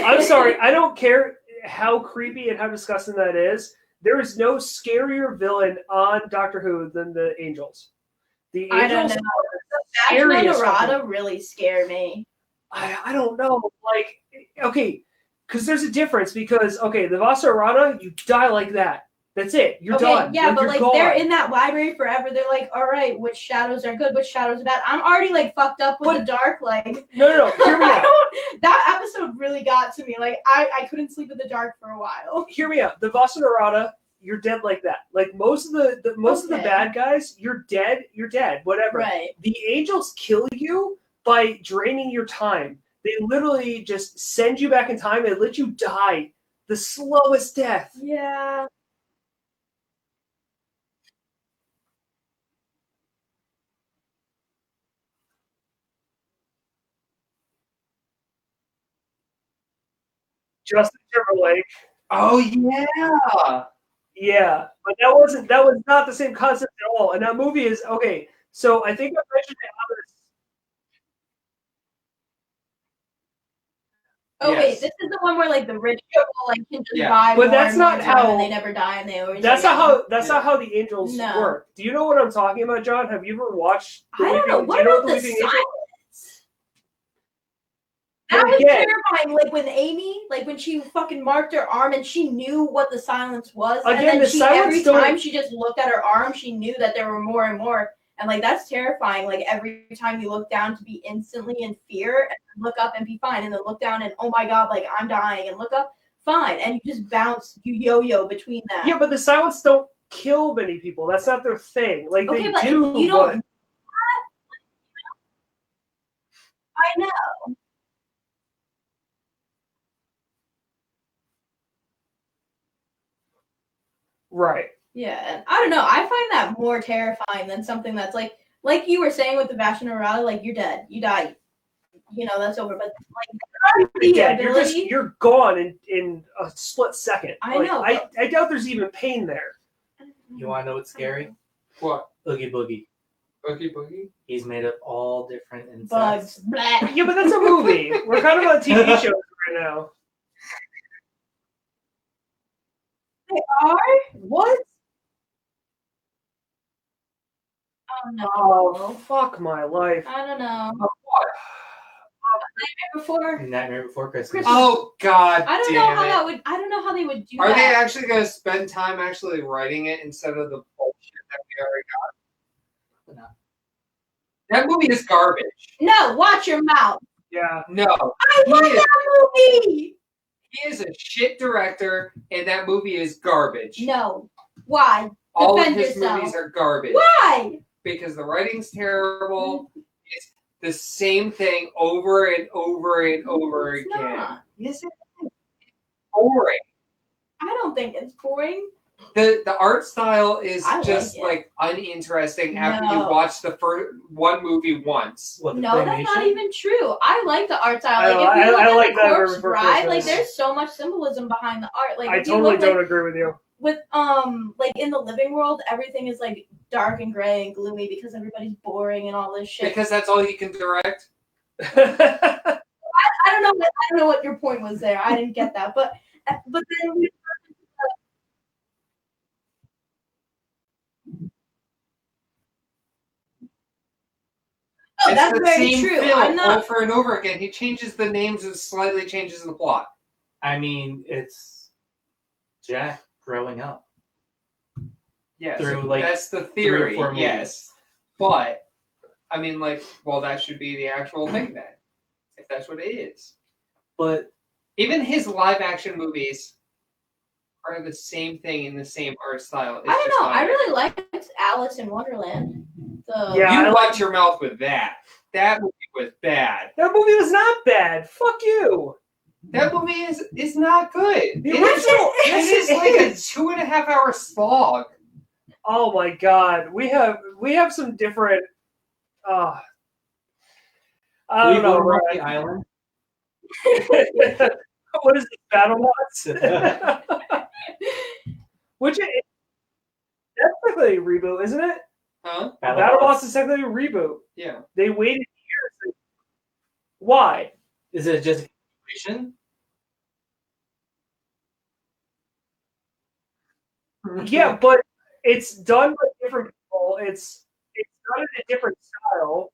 I'm sorry, I don't care how creepy and how disgusting that is. There is no scarier villain on Doctor Who than the Angels. The Angels are the scariest. Narada really scare me. I don't know. Like, okay, because there's a difference. Because, okay, the Vasarada, you die like that. That's it. You're done. Yeah, like, but like gone. they're in that library forever. They're like, all right, which shadows are good, which shadows are bad. I'm already like fucked up with the dark. Like, no. Hear me out. That episode really got to me. Like, I couldn't sleep in the dark for a while. Hear me out. The Vasarada, you're dead like that. Like most of the bad guys, you're dead. You're dead. Whatever. Right. The Angels kill you by draining your time. They literally just send you back in time and let you die the slowest death. Yeah. Justin Timberlake. Oh yeah. Yeah, but that was not the same concept at all. And that movie is okay. So I think I mentioned it on this. Oh wait, this is the one where like the rich people like can just buy but more that's and not more how and they never die and they always. That's not how the Angels No. work. Do you know what I'm talking about, John? Have you ever watched? I don't know. What about the silence? That But was again- terrifying. Like when Amy, like when she fucking marked her arm and she knew what the silence was, Again, and then the she silence every don't- time she just looked at her arm, she knew that there were more and more. And like that's terrifying. Like every time you look down to be instantly in fear, and then look up and be fine, and then look down and oh my god, like I'm dying, and look up, fine, and you just bounce, you yo-yo between that. Yeah, but the silence don't kill many people. That's not their thing. Like Okay, they but do. you don't. but- I know. Right. Yeah, and I don't know. I find that more terrifying than something that's like you were saying with the Bastion Errata, like you're dead, you die, that's over. But like the Dead. ability, You're gone in a split second. I Like, know, I doubt there's even pain there. You want to know what's scary? What? Oogie Boogie. Oogie Boogie? He's made of all different insects. bugs. Blah. Yeah, but that's a movie. We're kind of on TV shows right now. They are? What? Oh no. Oh, fuck my life. I don't know. What? Before. Nightmare Before Christmas. Christmas. Oh God! I don't know how that would. I don't know how they would do Are that. they actually going to spend time actually writing it instead of the bullshit that we already got? No. That movie is garbage. No, watch your mouth. Yeah. No, I love He is- that movie. he is a shit director, and that movie is garbage. No. Why? All of Defend his yourself. movies are garbage Why? because the writing's terrible. It's the same thing over and over and over It's again. not. Yes, it is. Boring. I don't think it's boring. The art style is I like just it. like uninteresting after you No. watch the first one movie once. What, the No, that's not claymation? even true. I like the art style. I Like know, if you look I at like the that corpse Before bride, like Christmas. there's so much symbolism behind the art. Like I if you totally look, don't like, agree with you. with like in the living world, everything is like dark and gray and gloomy because everybody's boring and all this shit. Because that's all you can direct. I don't know. I don't know what your point was there. I didn't get that. But then It's that's the very same true. film I'm not. over and over again. He changes the names and slightly changes the plot. I mean, it's Jack growing up. Yes, Through, like, that's the 3 or theory. 4 movies. Yes, but I mean, like, well, that should be the actual thing then, if that's what it is. But Even his live action movies are the same thing in the same art style. It's I don't just know. live I action. really liked Alice in Wonderland. Yeah, You I watch your mouth with that. That movie was bad. That movie was not bad. Fuck you. That movie is not good. The It original- is, this is like a 2.5 hour slog. Oh my god, we have some different. I we don't know. go to Ryan. Monkey Island. What is it, BattleBots? Which that's technically a reboot, isn't it? Huh? BattleBots is technically a reboot. Yeah. They waited years. Why? Is it just a continuation? Yeah, but it's done by different people. It's done in a different style.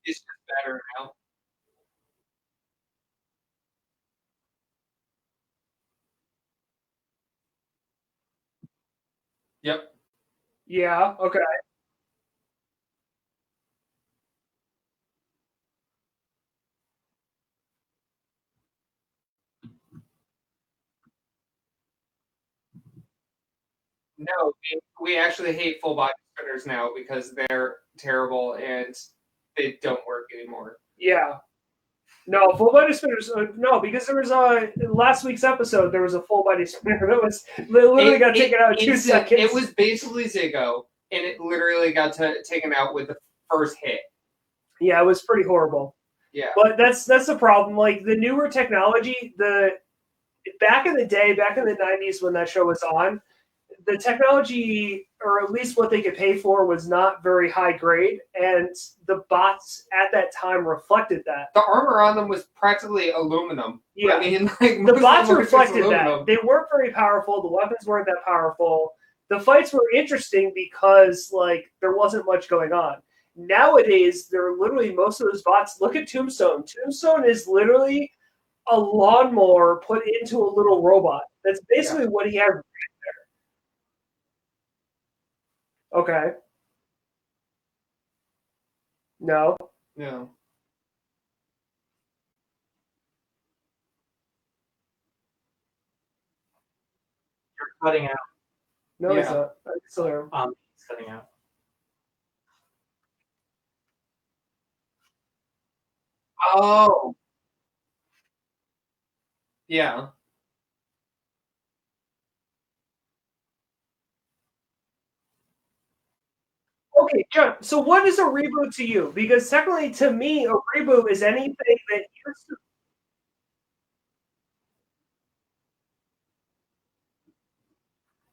It's just better now. Yep. Yeah. Okay. No, we actually hate full body spinners now because they're terrible and they don't work anymore. Yeah. No, full body spinners. No, because there was in last week's episode there was a full body spinner that was literally got taken out in 2 seconds. It was basically Ziggo, and it literally got taken out with the first hit. Yeah, it was pretty horrible. Yeah. But that's the problem. Like the newer technology, back in the day, back in the 90s when that show was on, the technology, or at least what they could pay for, was not very high grade, and the bots at that time reflected that. The armor on them was practically aluminum. Yeah. I mean, like, The most bots of them were just reflected aluminum. that. They weren't very powerful. The weapons weren't that powerful. The fights were interesting because like there wasn't much going on. Nowadays, they're literally most of those bots. Look at Tombstone. Tombstone is literally a lawnmower put into a little robot. That's basically what he has right there. Okay. No. No. You're cutting out. No, it's Yeah. not. I can still hear him. It's cutting out. Oh. Yeah. Okay, John. So what is a reboot to you? Because technically, to me, a reboot is anything that used to.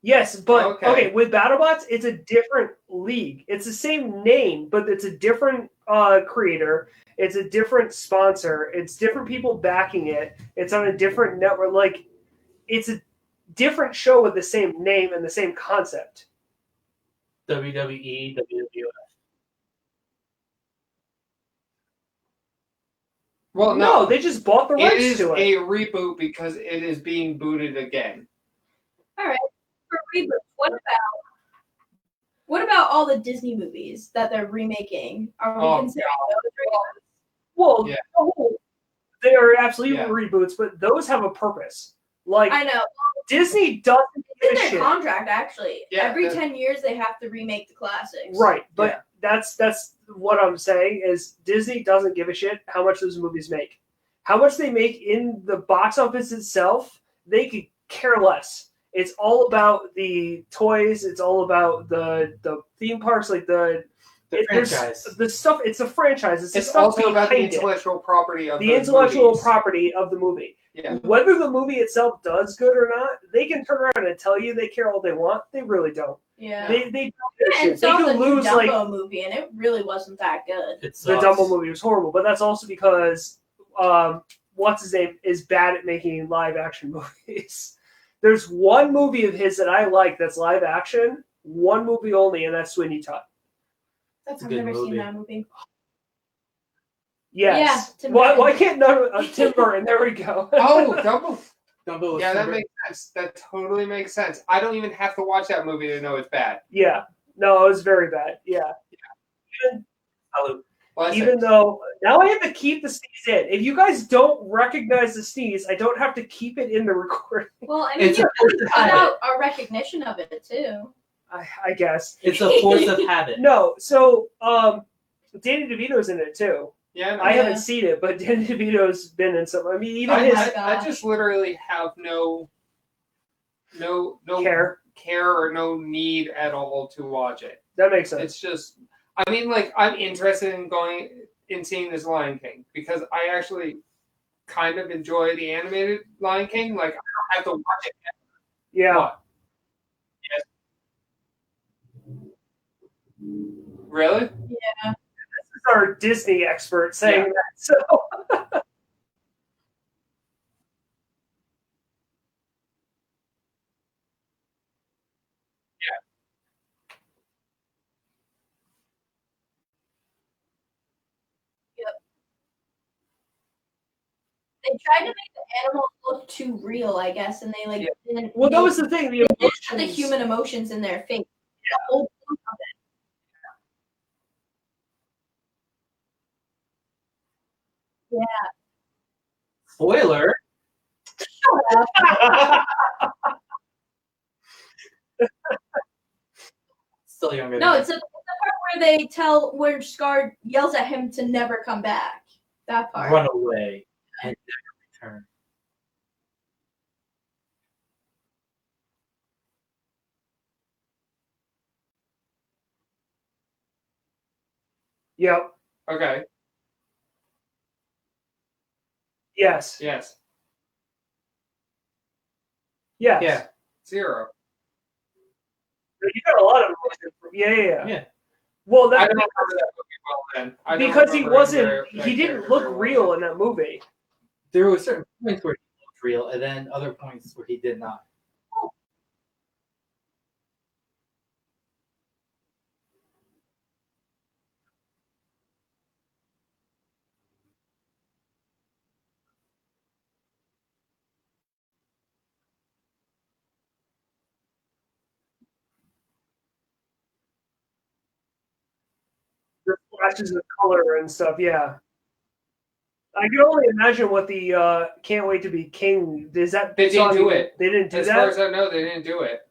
Yes, but okay, with BattleBots, it's a different league. It's the same name, but it's a different creator. It's a different sponsor. It's different people backing it. It's on a different network. Like, it's a different show with the same name and the same concept. WWE, WWF. Well, No, they just bought the rights it is to it. a reboot because it is being booted again. All right. For reboots, what about all the Disney movies that they're remaking? Are we considering those reboots? Well, Yeah. no, they are absolutely Yeah. reboots, but those have a purpose. Like, I know. Disney doesn't It's give in a their shit. contract, actually. Yeah, Every 10 years, they have to remake the classics. Right, but Yeah. that's what I'm saying is Disney doesn't give a shit how much those movies make. How much they make in the box office itself, they could care less. It's all about the toys. It's all about the theme parks, like The franchise. The stuff. It's a franchise. It's the It's stuff also about the behind it. intellectual property of The those intellectual movies. property of the movie. Yeah. Whether the movie itself does good or not, they can turn around and tell you they care all they want. They really don't. Yeah. They don't give a And shit. They saw the can new lose Dumbo like movie, and it really wasn't that good. It the sucks. Dumbo movie was horrible, but that's also because what's his name is bad at making live action movies. There's one movie of his that I like that's live action, one movie only, and that's Sweeney Todd. I've a good never movie. seen that movie. Yes. Yeah, Tim why Burton. can't none Tim Burton? There we go. Oh, Dumbo. Dumbo was Yeah, that number- makes sense. That totally makes sense. I don't even have to watch that movie to know it's bad. Yeah. No, it was very bad. Yeah. Even though now I have to keep the sneeze in. If you guys don't recognize the sneeze, I don't have to keep it in the recording. Well, I mean, It's you a force of cut habit. out our recognition of it, too. I guess. It's a force of habit. No, so Danny DeVito's in it too. Yeah, no, I haven't seen it, but Danny DeVito's been in some. I mean, even his I just literally have no care. or no need at all to watch it. That makes sense. It's just, I mean, like, I'm interested in going and seeing this Lion King because I actually kind of enjoy the animated Lion King. Like, I don't have to watch it. Yeah. What? Yes. Really? Yeah. This is our Disney expert saying that. So They tried to make the animals look too real, I guess, and they didn't. well, that was the thing. The They didn't put the emotions. human emotions in their face. The whole point of it. Yeah. Spoiler. Still younger. No, than it's the part where Scar yells at him to never come back. That part. run away and never return. Yep. Okay. Yes. Yes. Yes. Yeah. 0. You got a lot of emotion. Yeah. Yeah. Well, I that don't remember that movie well then. I don't because he remember wasn't. that He didn't character look very well real then. in that movie. There were certain points where he looked real, and then other points where he did not. The flashes of color and stuff. Yeah. I can only imagine what the "Can't Wait to Be King" is. That They didn't song do even- it. They didn't do As that. far as I know, they didn't do it.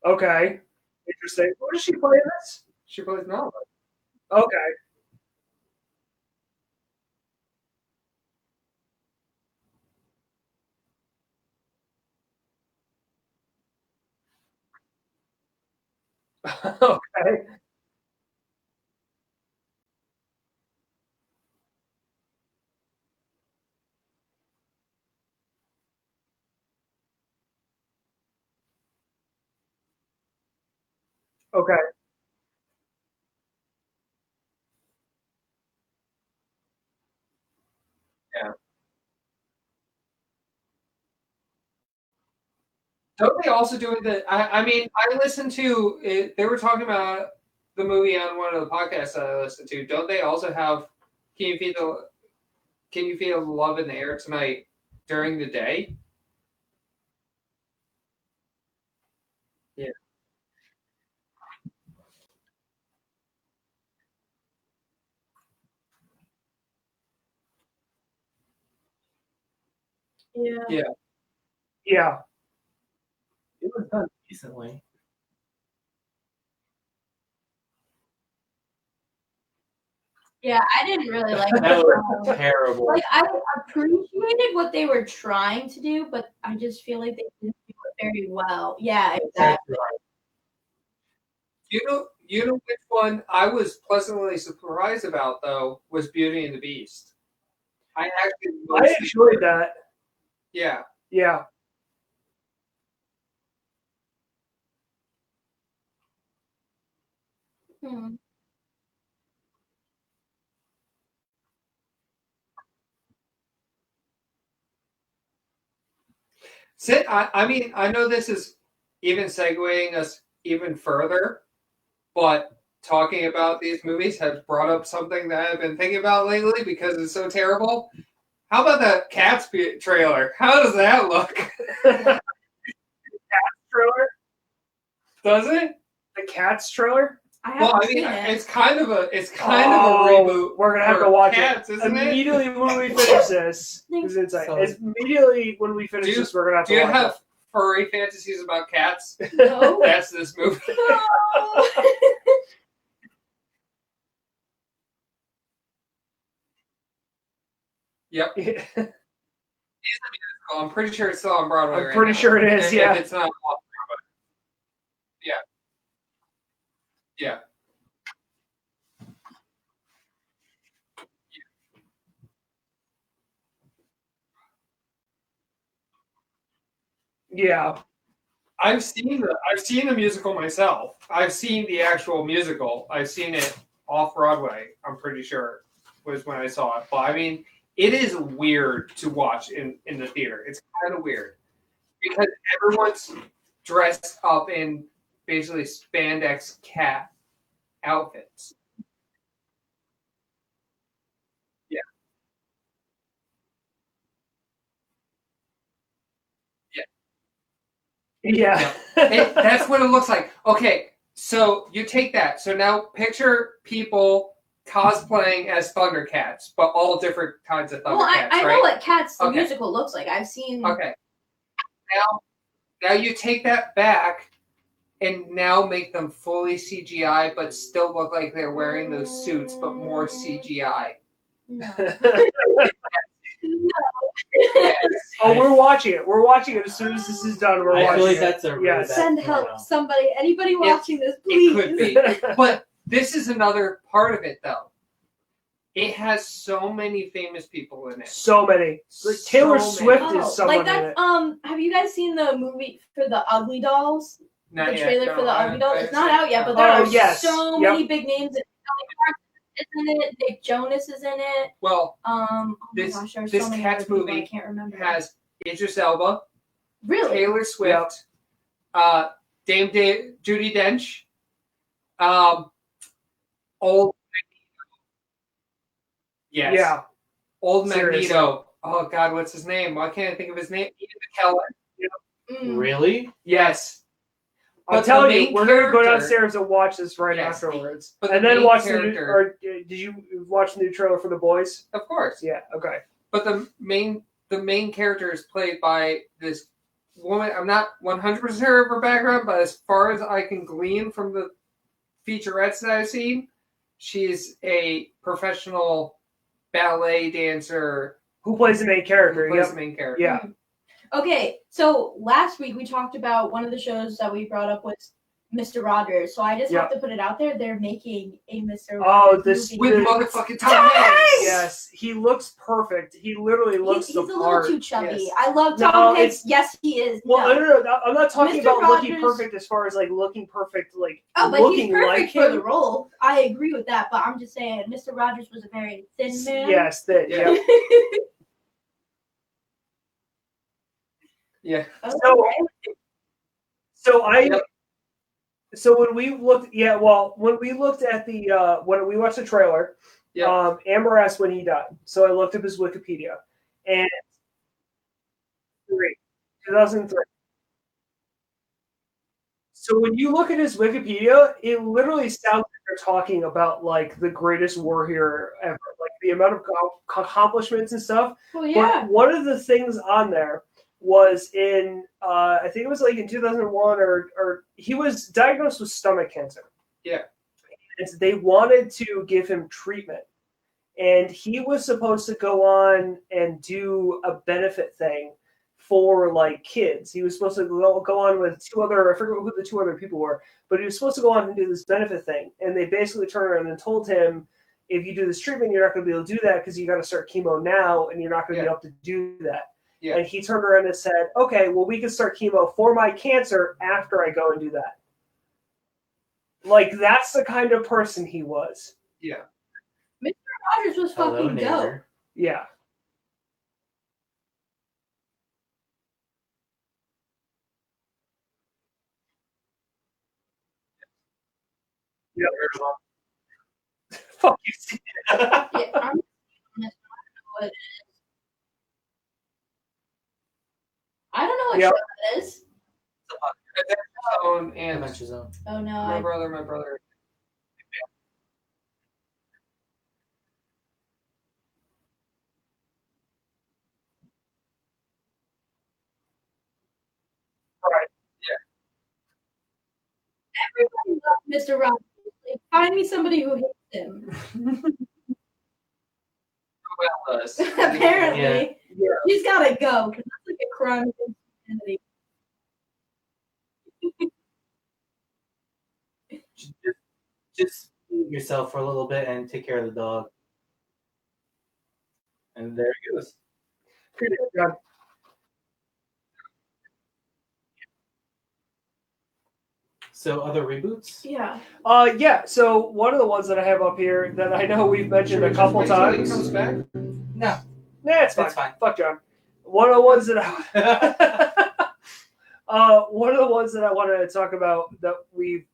Okay. Interesting. Who does she play in this? She plays Nala. Okay. Okay. Okay. Yeah. Don't they also do it? I mean, I listened to it. They were talking about the movie on one of the podcasts that I listened to. Don't they also have Can you feel Can you feel the love in the air tonight during the day? Yeah. Yeah. Yeah. Yeah. It was done decently. Yeah, I didn't really like That it. was terrible. Like I appreciated what they were trying to do, but I just feel like they didn't do it very well. Yeah, exactly. You know which one I was pleasantly surprised about though was Beauty and the Beast. I actually I enjoyed that. Yeah. Yeah. Hmm. I mean, I know this is even segueing us even further, but talking about these movies has brought up something that I've been thinking about lately because it's so terrible. How about the Cats trailer? How does that look? Trailer? Does it? The Cats trailer? I Well, haven't I mean, seen it. it's kind of a reboot. We're gonna have for to watch Cats, it isn't it? immediately when we finish this. Is inside. So- It's immediately when we finish Do- this, we're gonna have Do to you watch have furry fantasies about cats? No. That's this movie. No. Yep. it. Oh, I'm pretty sure it's still on Broadway. I'm right pretty now. sure it is, If yeah. it's not off Broadway. Yeah. Yeah. I've seen the musical myself. I've seen the actual musical. I've seen it off Broadway. I'm pretty sure was when I saw it. But I mean, it is weird to watch in the theater. It's kind of weird because everyone's dressed up in basically spandex cat outfits. Yeah, yeah. Yeah. That's what it looks like. Okay, so you take that. So now picture people cosplaying as Thundercats, but all different kinds of Thundercats. Well, I right? know what Cats the Okay. musical looks like. I've seen. Okay. Now you take that back and now make them fully CGI, but still look like they're wearing those suits, but more CGI. No. Oh, we're watching it. We're watching it as soon as this is done. We're I watching feel like it. that's a really Yes. bad Send thing help, now. somebody, anybody watching this, please. It could be. But this is another part of it, though. It has so many famous people in it. So many. Like Taylor So Swift many. is someone like in that. it. Have you guys seen the movie for the Ugly Dolls? Not The yet, trailer no, for the I- Ugly Dolls. I- It's not out yet, but there Oh, are yes. so Yep. many big names. Kelly Clarkson is in it. Nick Jonas is in it. Well, Oh This- my gosh, there's this so many Cats other people movie I can't remember. has Idris Elba, Really? Taylor Swift, Dame Judi Dench, old yes, Yeah. old Seriously. Magneto. Oh God, what's his name? Why can't I think of his name? Ian McKellen. Mm. Really? Yes, I'm But telling the you, main we're gonna go character- downstairs and watch this right Yes. afterwards, But and the then main watch the new. character- Or did you watch the new trailer for The Boys? of course. Yeah. Okay. But the main character is played by this woman. I'm not 100% sure of her background, but as far as I can glean from the featurettes that I've seen, she's a professional ballet dancer Who plays the main character? who plays Yep. the main character. Yeah. Okay, so last week we talked about one of the shows that we brought up was Mr. Rogers. So I just Yeah. have to put it out there. They're making a Mr. Oh, Rogers this movie. With motherfucking Tom Hanks. Yes, he looks perfect. He literally looks He's the a little part. too chubby. Yes. I love No, Tom Hanks. it's- Yes, he is. Well, no. I'm not talking Mr. about looking Rogers- perfect as far as like looking perfect, like Oh, but looking he's perfect like for him. the role. I agree with that, but I'm just saying, Mr. Rogers was a very thin man. Yes, that. Yeah. Yeah. Yeah. So I. Yep. So when we looked, when we looked at the when we watched the trailer, Yep. Amber asked when he died. So I looked up his Wikipedia, and 2003. So when you look at his Wikipedia, it literally sounds like they're talking about like the greatest war hero ever, like the amount of accomplishments and stuff. Well, yeah. But one of the things on there was in I think it was like in 2001 or he was diagnosed with stomach cancer. Yeah. And they wanted to give him treatment, and he was supposed to go on and do a benefit thing for like kids. He was supposed to go on with two other, I forget who the two other people were, but he was supposed to go on and do this benefit thing. And they basically turned around and told him, if you do this treatment, you're not going to be able to do that because you got to start chemo now, and you're not going to be able to do that. Yeah. And he turned around and said, okay, well, we can start chemo for my cancer after I go and do that. Like, that's the kind of person he was. Yeah. Rogers was Hello, fucking dope. neighbor. Yeah. Yeah. Fuck you. Yeah, I'm I don't know what it is. I don't know what Yep. show that is. Zone and Adventure Zone. Oh no, my brother. Right. everybody loves Mr. Rogers. Like, find me somebody who hates him. Well, us. Apparently, Yeah. he's gotta go because that's like a crime against humanity. Just mute yourself for a little bit and take care of the dog. And there it goes. Yeah. So other reboots? Yeah. Yeah. So one of the ones that I have up here that I know we've mentioned a couple Wait till he times. comes back. No. Nah, it's fine. It's fine. Fuck John. One of the ones that one of the ones that I wanted to talk about that we've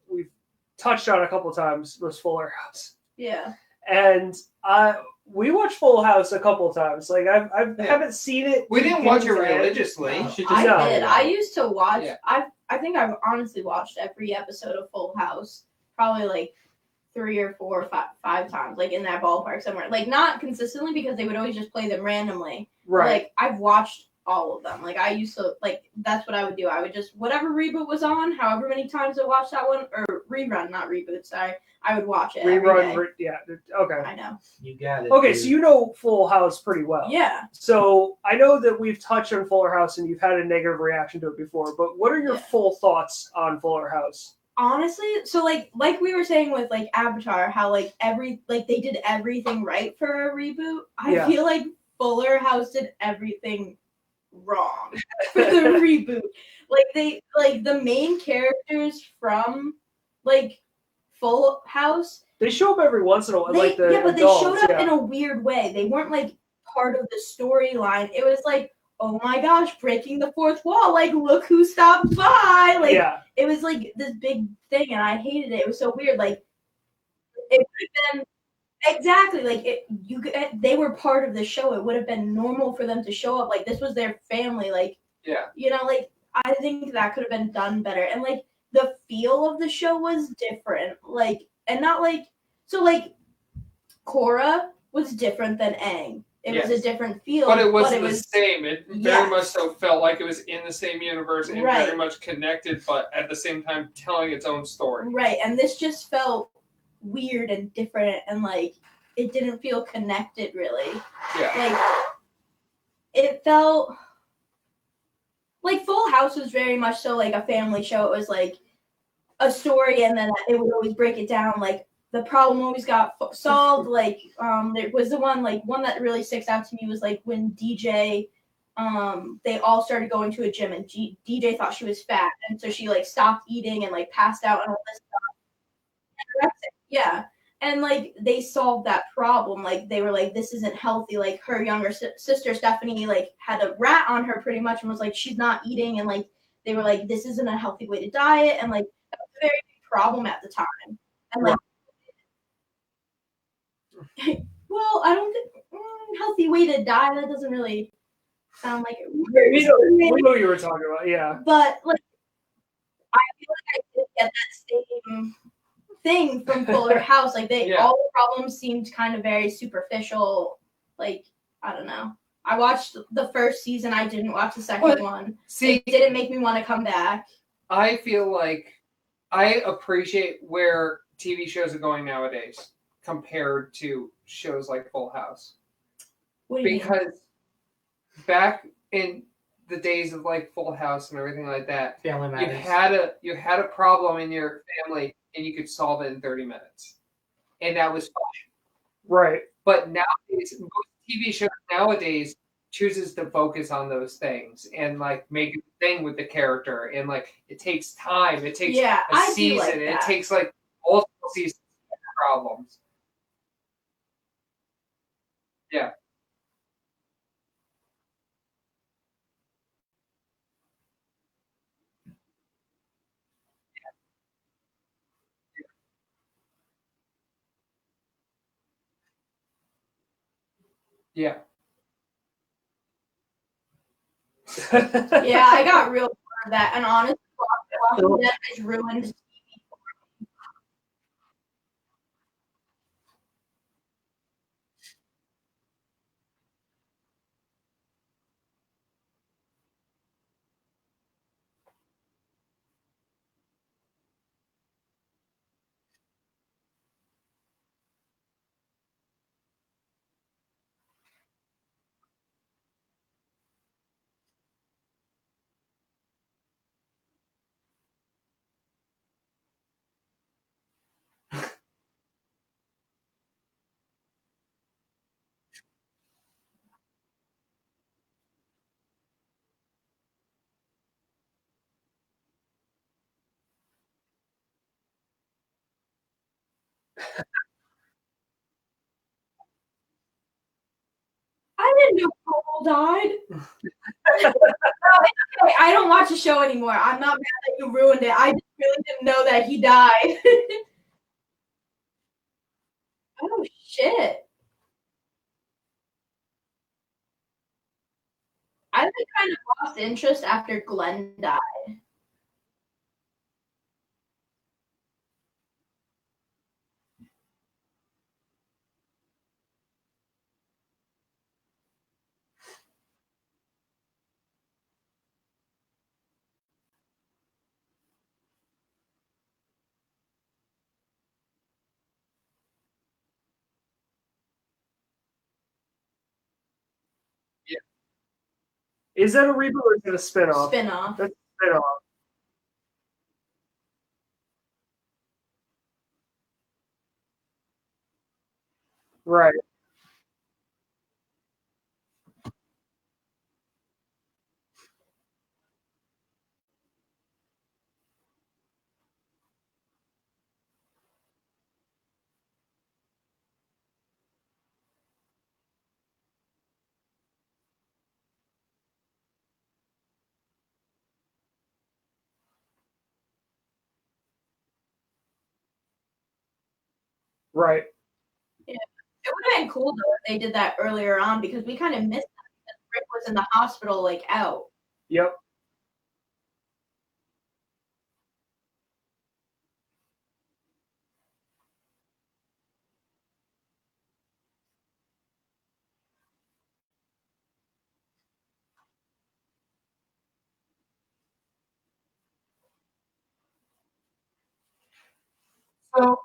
touched on a couple times was Fuller House, Yeah. and we watched Full House a couple times. Like I haven't seen it. We didn't watch it beginning to end. religiously. You should I just did. I used to watch. Yeah. I think I've honestly watched every episode of Full House probably like 3 or 4 or 5 times, like in that ballpark somewhere. Like not consistently because they would always just play them randomly. Right. Like I've watched all of them. Like I used to like that's what I would do. I would just whatever reboot was on, however many times I watched that one or rerun, not reboot. Sorry, I would watch it. Rerun. Yeah. Okay. I know. You got it. Okay. dude. So you know Full House pretty well. Yeah. So I know that we've touched on Fuller House and you've had a negative reaction to it before, but what are your Yeah. full thoughts on Fuller House? Honestly, so like we were saying with like Avatar, how like they did everything right for a reboot. I Yeah. feel like Fuller House did everything wrong for the reboot. Like the main characters from like Full House. They show up every once in a while, like the but adults, they showed up yeah. in a weird way. They weren't like part of the storyline. It was like, oh my gosh, breaking the fourth wall. Like, look who stopped by. Like, yeah. it was like this big thing, and I hated it. It was so weird. Like, it would have been exactly like they were part of the show. It would have been normal for them to show up. Like, this was their family. Like, Yeah. you know, like I think that could have been done better. And like the feel of the show was different. Like, and not like so like Korra was different than Aang. It was a different feel, But it wasn't the same. It very Yes. much so felt like it was in the same universe and Right. very much connected, but at the same time telling its own story. Right, and this just felt weird and different, and like it didn't feel connected really. Yeah. Like it felt like Full House was very much so like a family show. It was like a story, and then they would always break it down. Like the problem always got solved. Like there was the one that really sticks out to me was like when DJ. They all started going to a gym, and DJ thought she was fat, and so she like stopped eating and like passed out and all this stuff. Yeah, and like they solved that problem. Like they were like, this isn't healthy. Like her younger sister Stephanie like had a rat on her pretty much, and was like, she's not eating, and like they were like, this isn't a healthy way to diet, and like that was a very big problem at the time. And like, well, I don't think healthy way to die. That doesn't really sound like it. We know what you were talking about, yeah. But like, I feel like I did get that same thing from Fuller House. Like all the problems seemed kind of very superficial. Like I don't know. I watched the first season. I didn't watch the second one. See, it didn't make me want to come back. I feel like I appreciate where TV shows are going nowadays compared to shows like Full House. What do you mean? Because back in the days of like Full House and everything like that, Family Matters. you had a problem in your family and you could solve it in 30 minutes, and that was fine. Right. But nowadays, most TV shows nowadays chooses to focus on those things and like make a thing with the character, and like it takes time. It takes a season. Like it takes like multiple seasons to get problems. Yeah. Yeah. Yeah, I got real bored of that, and honestly, Walking Dead has ruined. I didn't know Cole died. No, okay. I don't watch the show anymore. I'm not mad that you ruined it. I just really didn't know that he died. Oh shit! I kind of lost interest after Glenn died. Is that a reboot or is it a spinoff? Spinoff. That's a spinoff. Right. Right. Yeah. It would have been cool though if they did that earlier on, because we kind of missed that because Rick was in the hospital, like out. Yep. So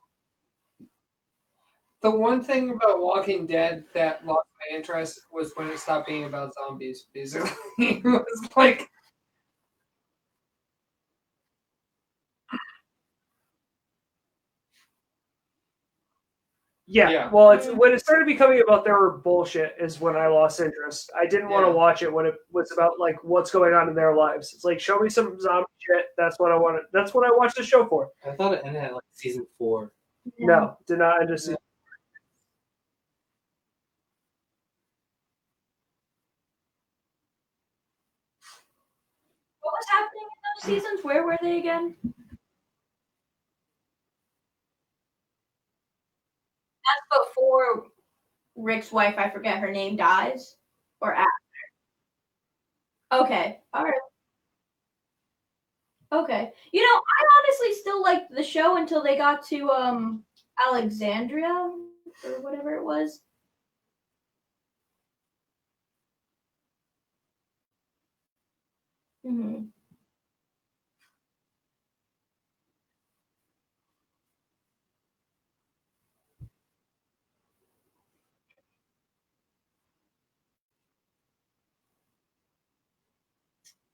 the one thing about Walking Dead that lost my interest was when it stopped being about zombies. Basically, it was like Yeah. Yeah. Well, it's when it started becoming about their bullshit is when I lost interest. I didn't want to Yeah. watch it when it was about like what's going on in their lives. It's like show me some zombie shit. That's what I wanted. That's what I watched the show for. I thought it ended at like season 4. No, did not end season. What was happening in those seasons? Where were they again? That's before Rick's wife, I forget her name, dies? Or after? Okay. All right. Okay. You know, I honestly still liked the show until they got to Alexandria or whatever it was. Hmm.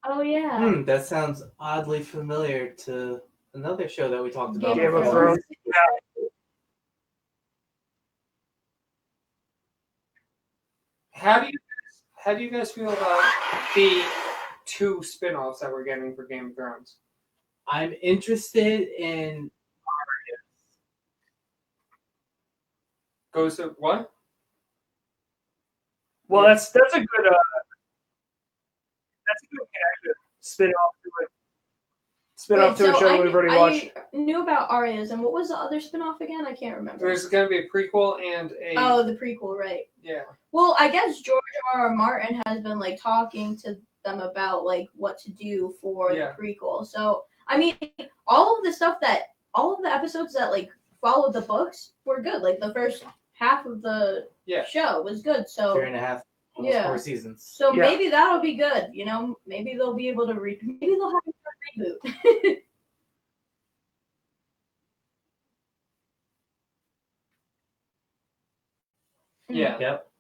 Oh yeah. That sounds oddly familiar to another show that we talked about Game of before. Thrones. How do you guys feel about the 2 spin-offs that we're getting for Game of Thrones? I'm interested in Goes to what? Well, that's a good connection. Spin off to a show we've already watched. I knew about Arya's, and what was the other spinoff again? I can't remember. There's going to be a prequel and a Oh, the prequel, right? yeah. Well, I guess George R.R. Martin has been like talking to them about like what to do for the prequel. So I mean, all of the episodes that like followed the books were good. Like the first half of the show was good. So 3.5, almost 4 seasons. So maybe that'll be good. You know, maybe they'll be able to maybe they'll have a reboot. Yeah. Yep.